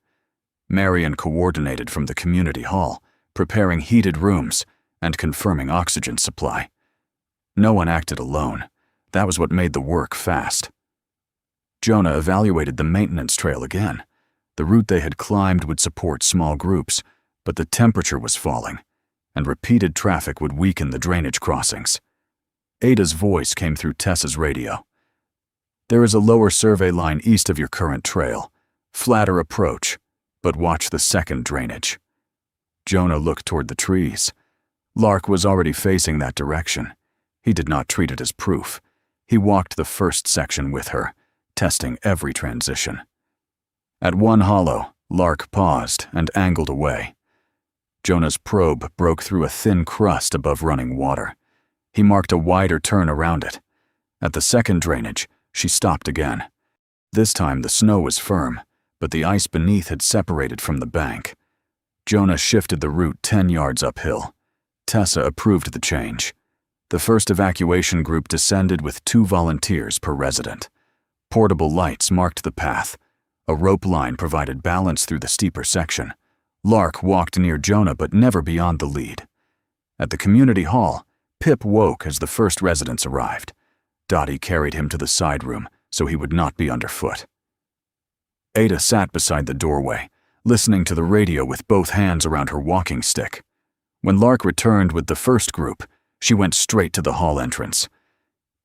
Speaker 1: Marion coordinated from the community hall, preparing heated rooms and confirming oxygen supply. No one acted alone. That was what made the work fast. Jonah evaluated the maintenance trail again. The route they had climbed would support small groups, but the temperature was falling, and repeated traffic would weaken the drainage crossings. Ada's voice came through Tessa's radio. There is a lower survey line east of your current trail. Flatter approach, but watch the second drainage. Jonah looked toward the trees. Lark was already facing that direction. He did not treat it as proof. He walked the first section with her, testing every transition. At one hollow, Lark paused and angled away. Jonah's probe broke through a thin crust above running water. He marked a wider turn around it. At the second drainage, she stopped again. This time the snow was firm, but the ice beneath had separated from the bank. Jonah shifted the route 10 yards uphill. Tessa approved the change. The first evacuation group descended with 2 volunteers per resident. Portable lights marked the path. A rope line provided balance through the steeper section. Lark walked near Jonah but never beyond the lead. At the community hall, Pip woke as the first residents arrived. Dottie carried him to the side room so he would not be underfoot. Ada sat beside the doorway, listening to the radio with both hands around her walking stick. When Lark returned with the first group, she went straight to the hall entrance.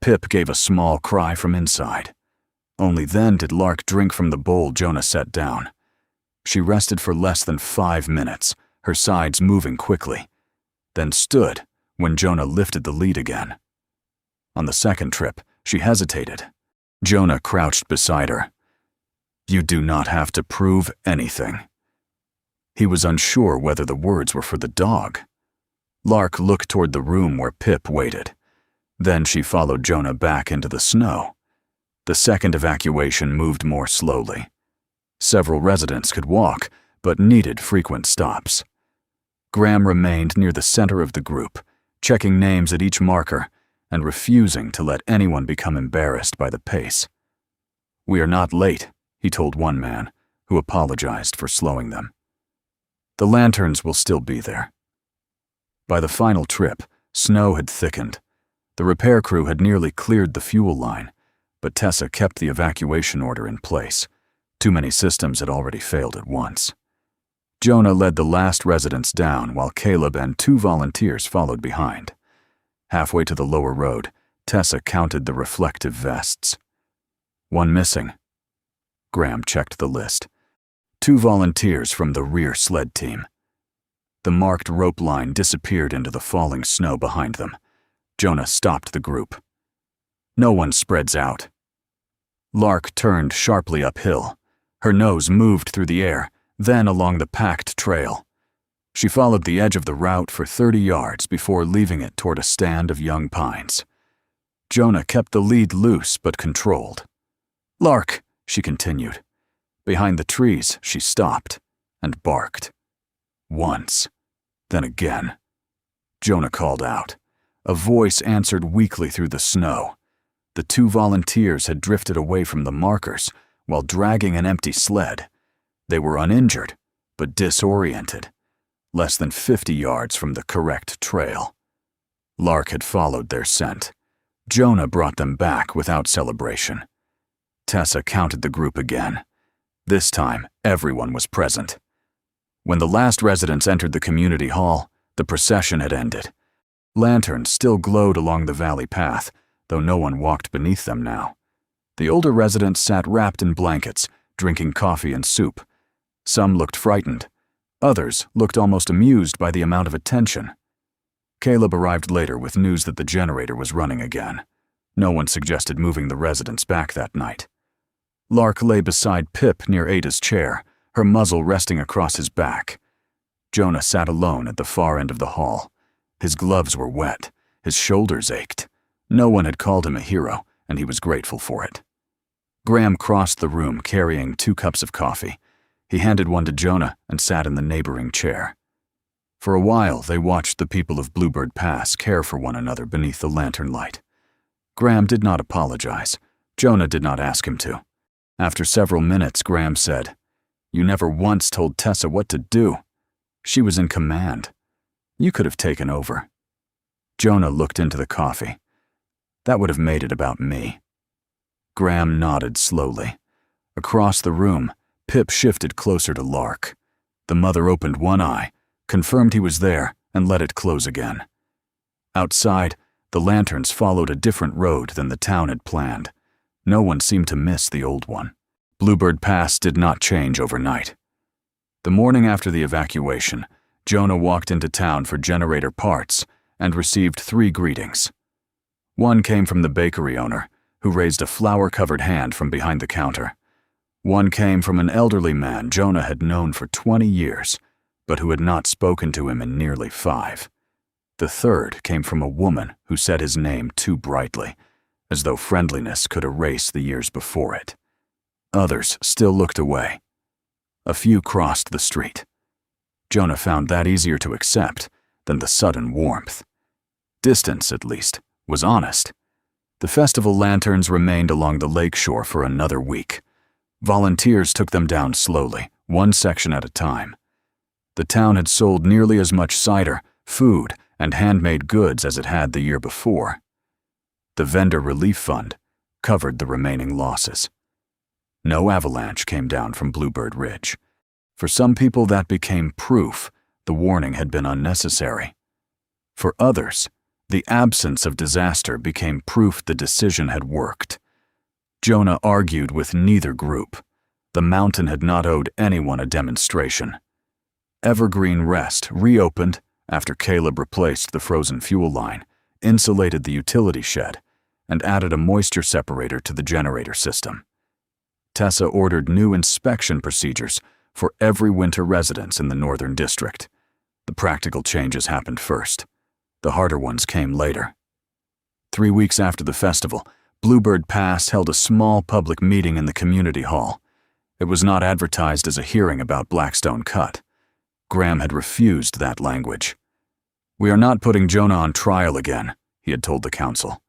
Speaker 1: Pip gave a small cry from inside. Only then did Lark drink from the bowl Jonah set down. She rested for less than 5 minutes, her sides moving quickly, then stood when Jonah lifted the lead again. On the second trip, she hesitated. Jonah crouched beside her. You do not have to prove anything. He was unsure whether the words were for the dog. Lark looked toward the room where Pip waited. Then she followed Jonah back into the snow. The second evacuation moved more slowly. Several residents could walk, but needed frequent stops. Graham remained near the center of the group, checking names at each marker and refusing to let anyone become embarrassed by the pace. We are not late, he told one man, who apologized for slowing them. The lanterns will still be there. By the final trip, snow had thickened. The repair crew had nearly cleared the fuel line, but Tessa kept the evacuation order in place. Too many systems had already failed at once. Jonah led the last residents down while Caleb and 2 volunteers followed behind. Halfway to the lower road, Tessa counted the reflective vests. 1 missing. Graham checked the list. 2 volunteers from the rear sled team. The marked rope line disappeared into the falling snow behind them. Jonah stopped the group. No one spreads out. Lark turned sharply uphill. Her nose moved through the air, then along the packed trail. She followed the edge of the route for 30 yards before leaving it toward a stand of young pines. Jonah kept the lead loose but controlled. Lark, she continued. Behind the trees, she stopped and barked. Once, then again. Jonah called out. A voice answered weakly through the snow. The 2 volunteers had drifted away from the markers while dragging an empty sled. They were uninjured, but disoriented, less than 50 yards from the correct trail. Lark had followed their scent. Jonah brought them back without celebration. Tessa counted the group again. This time, everyone was present. When the last residents entered the community hall, the procession had ended. Lanterns still glowed along the valley path, though no one walked beneath them now. The older residents sat wrapped in blankets, drinking coffee and soup. Some looked frightened. Others looked almost amused by the amount of attention. Caleb arrived later with news that the generator was running again. No one suggested moving the residents back that night. Lark lay beside Pip near Ada's chair, her muzzle resting across his back. Jonah sat alone at the far end of the hall. His gloves were wet. His shoulders ached. No one had called him a hero, and he was grateful for it. Graham crossed the room carrying 2 cups of coffee. He handed one to Jonah and sat in the neighboring chair. For a while, they watched the people of Bluebird Pass care for one another beneath the lantern light. Graham did not apologize. Jonah did not ask him to. After several minutes, Graham said, "You never once told Tessa what to do. She was in command. You could have taken over." Jonah looked into the coffee. "That would have made it about me." Graham nodded slowly. Across the room, Pip shifted closer to Lark. The mother opened one eye, confirmed he was there, and let it close again. Outside, the lanterns followed a different road than the town had planned. No one seemed to miss the old one. Bluebird Pass did not change overnight. The morning after the evacuation, Jonah walked into town for generator parts and received 3 greetings. One came from the bakery owner, who raised a flour-covered hand from behind the counter. One came from an elderly man Jonah had known for 20 years, but who had not spoken to him in nearly 5. The third came from a woman who said his name too brightly, as though friendliness could erase the years before it. Others still looked away. A few crossed the street. Jonah found that easier to accept than the sudden warmth. Distance, at least, was honest. The festival lanterns remained along the lakeshore for another week. Volunteers took them down slowly, one section at a time. The town had sold nearly as much cider, food, and handmade goods as it had the year before. The vendor relief fund covered the remaining losses. No avalanche came down from Bluebird Ridge. For some people, that became proof the warning had been unnecessary. For others, the absence of disaster became proof the decision had worked. Jonah argued with neither group. The mountain had not owed anyone a demonstration. Evergreen Rest reopened after Caleb replaced the frozen fuel line, insulated the utility shed, and added a moisture separator to the generator system. Tessa ordered new inspection procedures for every winter residence in the Northern District. The practical changes happened first. The harder ones came later. 3 weeks after the festival, Bluebird Pass held a small public meeting in the community hall. It was not advertised as a hearing about Blackstone Cut. Graham had refused that language. "We are not putting Jonah on trial again," he had told the council.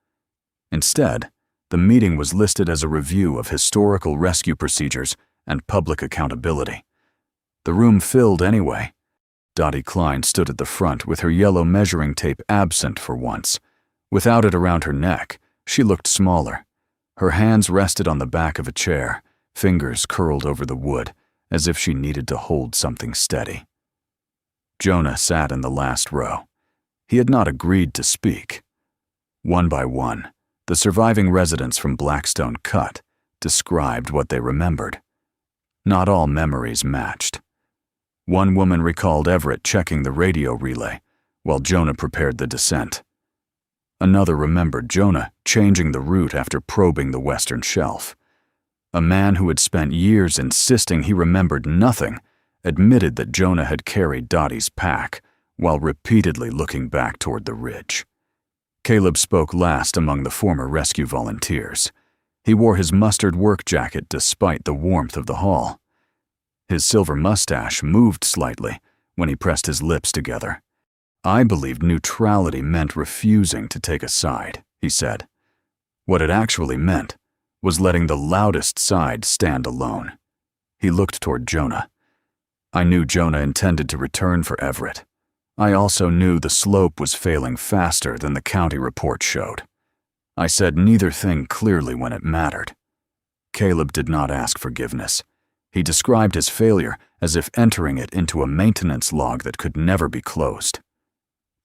Speaker 1: Instead, the meeting was listed as a review of historical rescue procedures and public accountability. The room filled anyway. Dottie Klein stood at the front with her yellow measuring tape absent for once. Without it around her neck, she looked smaller. Her hands rested on the back of a chair, fingers curled over the wood, as if she needed to hold something steady. Jonah sat in the last row. He had not agreed to speak. One by one, the surviving residents from Blackstone Cut described what they remembered. Not all memories matched. One woman recalled Everett checking the radio relay while Jonah prepared the descent. Another remembered Jonah changing the route after probing the western shelf. A man who had spent years insisting he remembered nothing admitted that Jonah had carried Dottie's pack while repeatedly looking back toward the ridge. Caleb spoke last among the former rescue volunteers. He wore his mustard work jacket despite the warmth of the hall. His silver mustache moved slightly when he pressed his lips together. "I believed neutrality meant refusing to take a side," he said. What it actually meant was letting the loudest side stand alone. He looked toward Jonah. "I knew Jonah intended to return for Everett. I also knew the slope was failing faster than the county report showed. I said neither thing clearly when it mattered." Caleb did not ask forgiveness. He described his failure as if entering it into a maintenance log that could never be closed.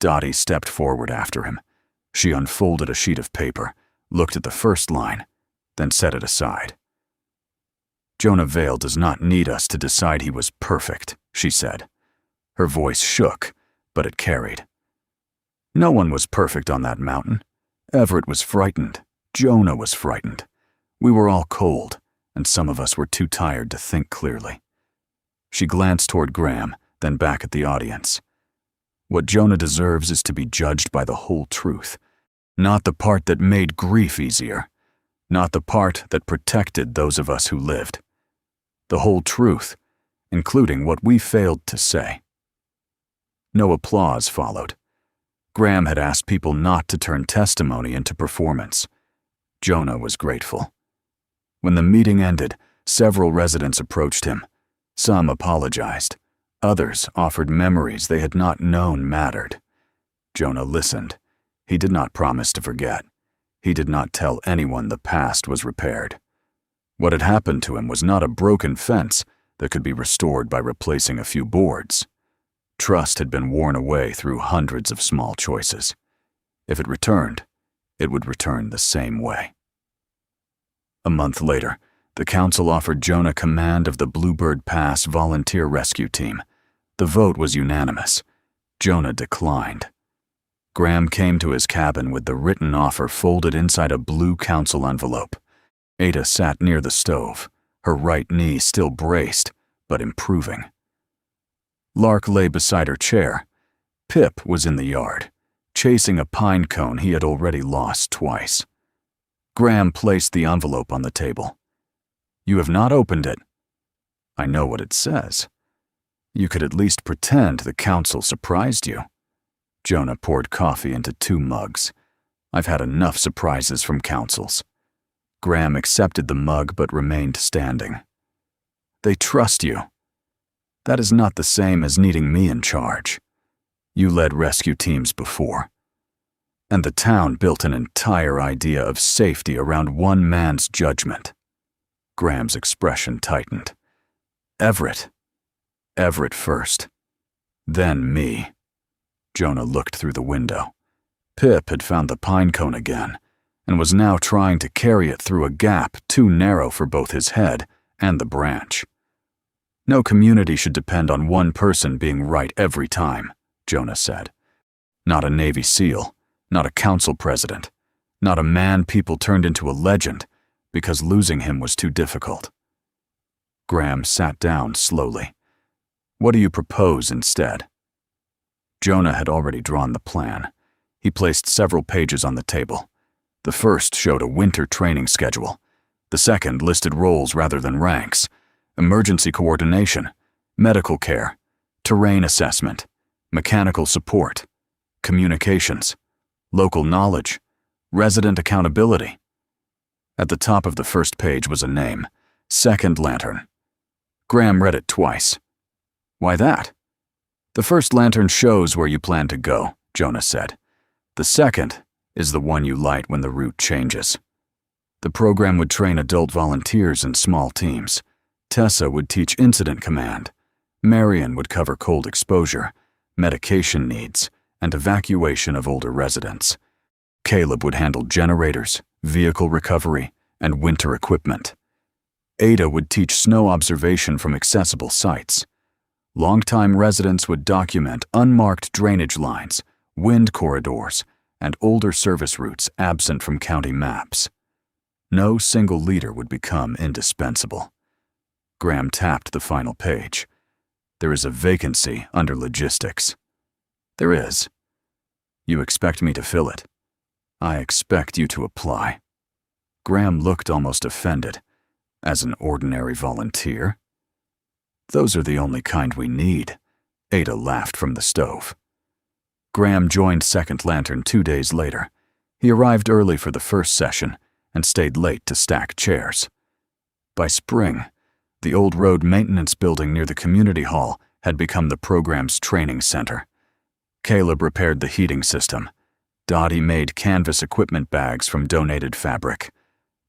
Speaker 1: Dottie stepped forward after him. She unfolded a sheet of paper, looked at the first line, then set it aside. Jonah Vale does not need us to decide he was perfect, she said. Her voice shook, but it carried. No one was perfect on that mountain. Everett was frightened. Jonah was frightened. We were all cold, and some of us were too tired to think clearly. She glanced toward Graham, then back at the audience. What Jonah deserves is to be judged by the whole truth, not the part that made grief easier, not the part that protected those of us who lived. The whole truth, including what we failed to say. No applause followed. Graham had asked people not to turn testimony into performance. Jonah was grateful. When the meeting ended, several residents approached him. Some apologized. Others offered memories they had not known mattered. Jonah listened. He did not promise to forget. He did not tell anyone the past was repaired. What had happened to him was not a broken fence that could be restored by replacing a few boards. Trust had been worn away through hundreds of small choices. If it returned, it would return the same way. A month later, the council offered Jonah command of the Bluebird Pass volunteer rescue team. The vote was unanimous. Jonah declined. Graham came to his cabin with the written offer folded inside a blue council envelope. Ada sat near the stove, her right knee still braced, but improving. Lark lay beside her chair. Pip was in the yard, chasing a pine cone he had already lost twice. Graham placed the envelope on the table. "You have not opened it." "I know what it says." "You could at least pretend the council surprised you." Jonah poured coffee into 2 mugs. "I've had enough surprises from councils." Graham accepted the mug but remained standing. "They trust you. That is not the same as needing me in charge. You led rescue teams before. And the town built an entire idea of safety around one man's judgment." Graham's expression tightened. "Everett. Everett first. Then me." Jonah looked through the window. Pip had found the pine cone again, and was now trying to carry it through a gap too narrow for both his head and the branch. "No community should depend on one person being right every time," Jonah said. "Not a Navy SEAL, not a council president, not a man people turned into a legend because losing him was too difficult." Graham sat down slowly. "What do you propose instead?" Jonah had already drawn the plan. He placed several pages on the table. The first showed a winter training schedule. The second listed roles rather than ranks: emergency coordination, medical care, terrain assessment, mechanical support, communications, local knowledge, resident accountability. At the top of the first page was a name: Second Lantern. Graham read it twice. "Why that?" "The first lantern shows where you plan to go," Jonah said. "The second is the one you light when the route changes." The program would train adult volunteers in small teams. Tessa would teach incident command. Marion would cover cold exposure, medication needs, and evacuation of older residents. Caleb would handle generators, vehicle recovery, and winter equipment. Ada would teach snow observation from accessible sites. Longtime residents would document unmarked drainage lines, wind corridors, and older service routes absent from county maps. No single leader would become indispensable. Graham tapped the final page. "There is a vacancy under logistics." "There is." "You expect me to fill it?" "I expect you to apply." Graham looked almost offended. "As an ordinary volunteer?" "Those are the only kind we need." Ada laughed from the stove. Graham joined Second Lantern 2 days later. He arrived early for the first session and stayed late to stack chairs. By spring, the old road maintenance building near the community hall had become the program's training center. Caleb repaired the heating system. Dottie made canvas equipment bags from donated fabric.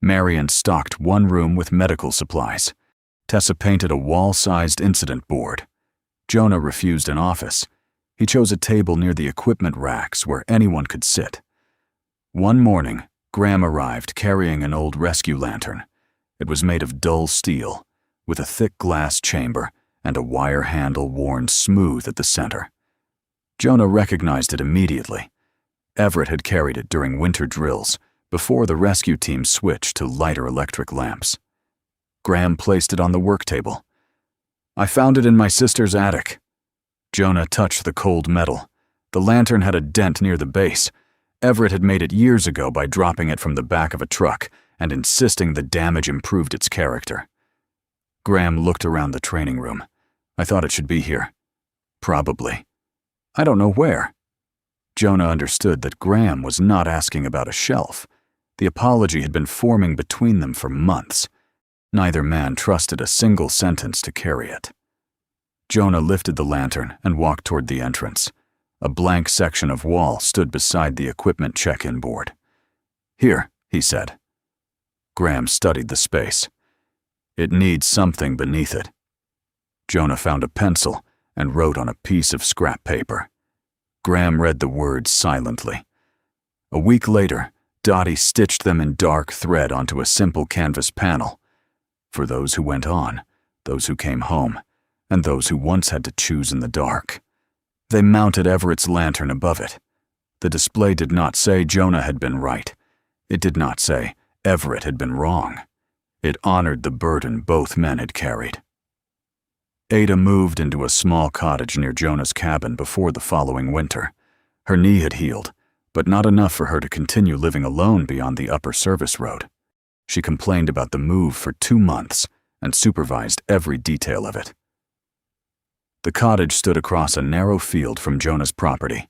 Speaker 1: Marion stocked one room with medical supplies. Tessa painted a wall-sized incident board. Jonah refused an office. He chose a table near the equipment racks where anyone could sit. One morning, Graham arrived carrying an old rescue lantern. It was made of dull steel, with a thick glass chamber and a wire handle worn smooth at the center. Jonah recognized it immediately. Everett had carried it during winter drills before the rescue team switched to lighter electric lamps. Graham placed it on the work table. "I found it in my sister's attic." Jonah touched the cold metal. The lantern had a dent near the base. Everett had made it years ago by dropping it from the back of a truck and insisting the damage improved its character. Graham looked around the training room. "I thought it should be here." "Probably. I don't know where." Jonah understood that Graham was not asking about a shelf. The apology had been forming between them for months. Neither man trusted a single sentence to carry it. Jonah lifted the lantern and walked toward the entrance. A blank section of wall stood beside the equipment check-in board. "Here," he said. Graham studied the space. "It needs something beneath it." Jonah found a pencil and wrote on a piece of scrap paper. Graham read the words silently. A week later, Dottie stitched them in dark thread onto a simple canvas panel. For those who went on, those who came home, and those who once had to choose in the dark. They mounted Everett's lantern above it. The display did not say Jonah had been right. It did not say Everett had been wrong. It honored the burden both men had carried. Ada moved into a small cottage near Jonah's cabin before the following winter. Her knee had healed, but not enough for her to continue living alone beyond the upper service road. She complained about the move for 2 months and supervised every detail of it. The cottage stood across a narrow field from Jonah's property.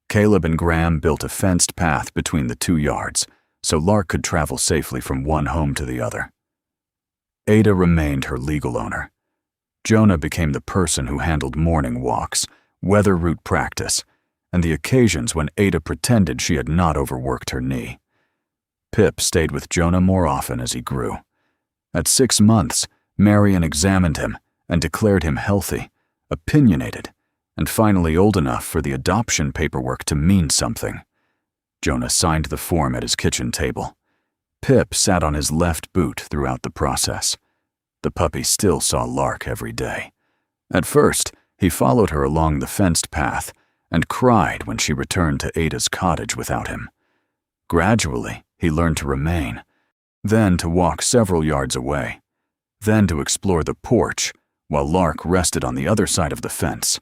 Speaker 1: Caleb and Graham built a fenced path between the 2 yards, so Lark could travel safely from one home to the other. Ada remained her legal owner. Jonah became the person who handled morning walks, weather route practice, and the occasions when Ada pretended she had not overworked her knee. Pip stayed with Jonah more often as he grew. At 6 months, Marion examined him and declared him healthy, opinionated, and finally old enough for the adoption paperwork to mean something. Jonah signed the form at his kitchen table. Pip sat on his left boot throughout the process. The puppy still saw Lark every day. At first, he followed her along the fenced path and cried when she returned to Ada's cottage without him. Gradually, he learned to remain, then to walk several yards away, then to explore the porch while Lark rested on the other side of the fence.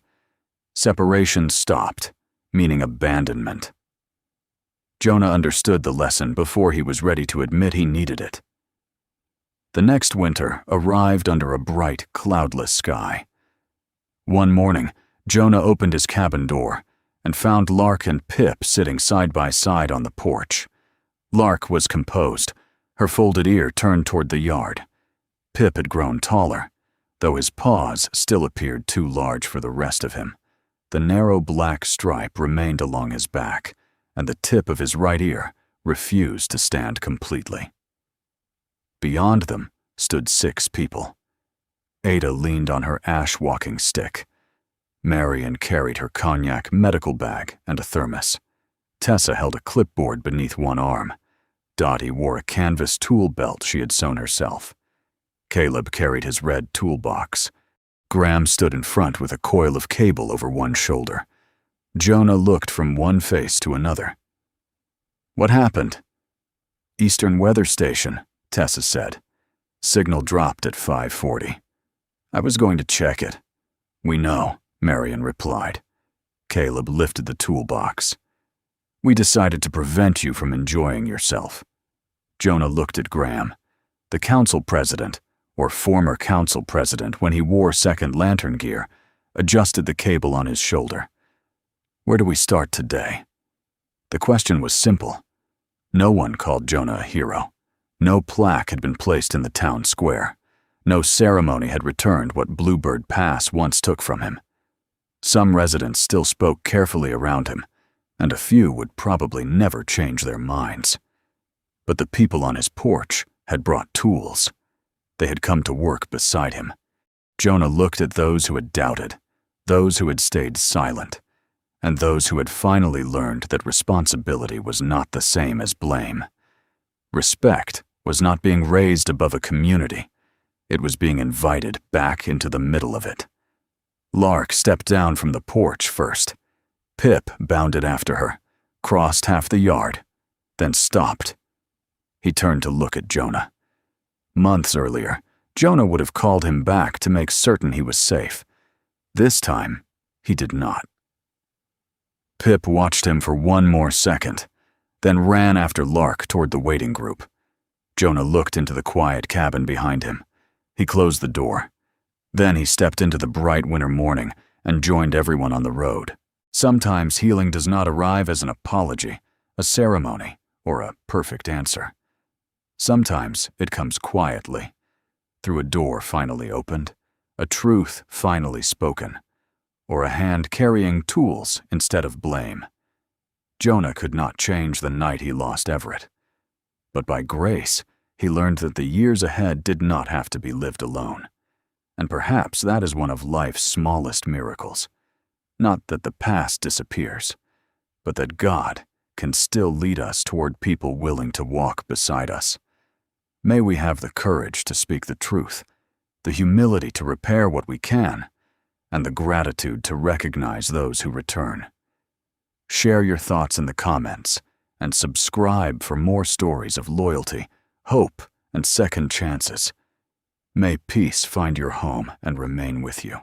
Speaker 1: Separation stopped, meaning abandonment. Jonah understood the lesson before he was ready to admit he needed it. The next winter arrived under a bright, cloudless sky. One morning, Jonah opened his cabin door and found Lark and Pip sitting side by side on the porch. Lark was composed, her folded ear turned toward the yard. Pip had grown taller, though his paws still appeared too large for the rest of him. The narrow black stripe remained along his back, and the tip of his right ear refused to stand completely. Beyond them stood 6 people. Ada leaned on her ash walking stick. Marion carried her cognac medical bag and a thermos. Tessa held a clipboard beneath one arm. Dottie wore a canvas tool belt she had sewn herself. Caleb carried his red toolbox. Graham stood in front with a coil of cable over one shoulder. Jonah looked from one face to another. "What happened?" "Eastern Weather Station," Tessa said. "Signal dropped at 5:40. I was going to check it." "We know," Marion replied. Caleb lifted the toolbox. "We decided to prevent you from enjoying yourself." Jonah looked at Graham. The council president, or former council president when he wore second lantern gear, adjusted the cable on his shoulder. "Where do we start today?" The question was simple. No one called Jonah a hero. No plaque had been placed in the town square. No ceremony had returned what Bluebird Pass once took from him. Some residents still spoke carefully around him, and a few would probably never change their minds. But the people on his porch had brought tools. They had come to work beside him. Jonah looked at those who had doubted, those who had stayed silent, and those who had finally learned that responsibility was not the same as blame. Respect was not being raised above a community. It was being invited back into the middle of it. Lark stepped down from the porch first. Pip bounded after her, crossed half the yard, then stopped. He turned to look at Jonah. Months earlier, Jonah would have called him back to make certain he was safe. This time, he did not. Pip watched him for one more second, then ran after Lark toward the waiting group. Jonah looked into the quiet cabin behind him. He closed the door. Then he stepped into the bright winter morning and joined everyone on the road. Sometimes healing does not arrive as an apology, a ceremony, or a perfect answer. Sometimes it comes quietly, through a door finally opened, a truth finally spoken, or a hand carrying tools instead of blame. Jonah could not change the night he lost Everett. But by grace, he learned that the years ahead did not have to be lived alone. And perhaps that is one of life's smallest miracles. Not that the past disappears, but that God can still lead us toward people willing to walk beside us. May we have the courage to speak the truth, the humility to repair what we can, and the gratitude to recognize those who return. Share your thoughts in the comments, and subscribe for more stories of loyalty, hope, and second chances. May peace find your home and remain with you.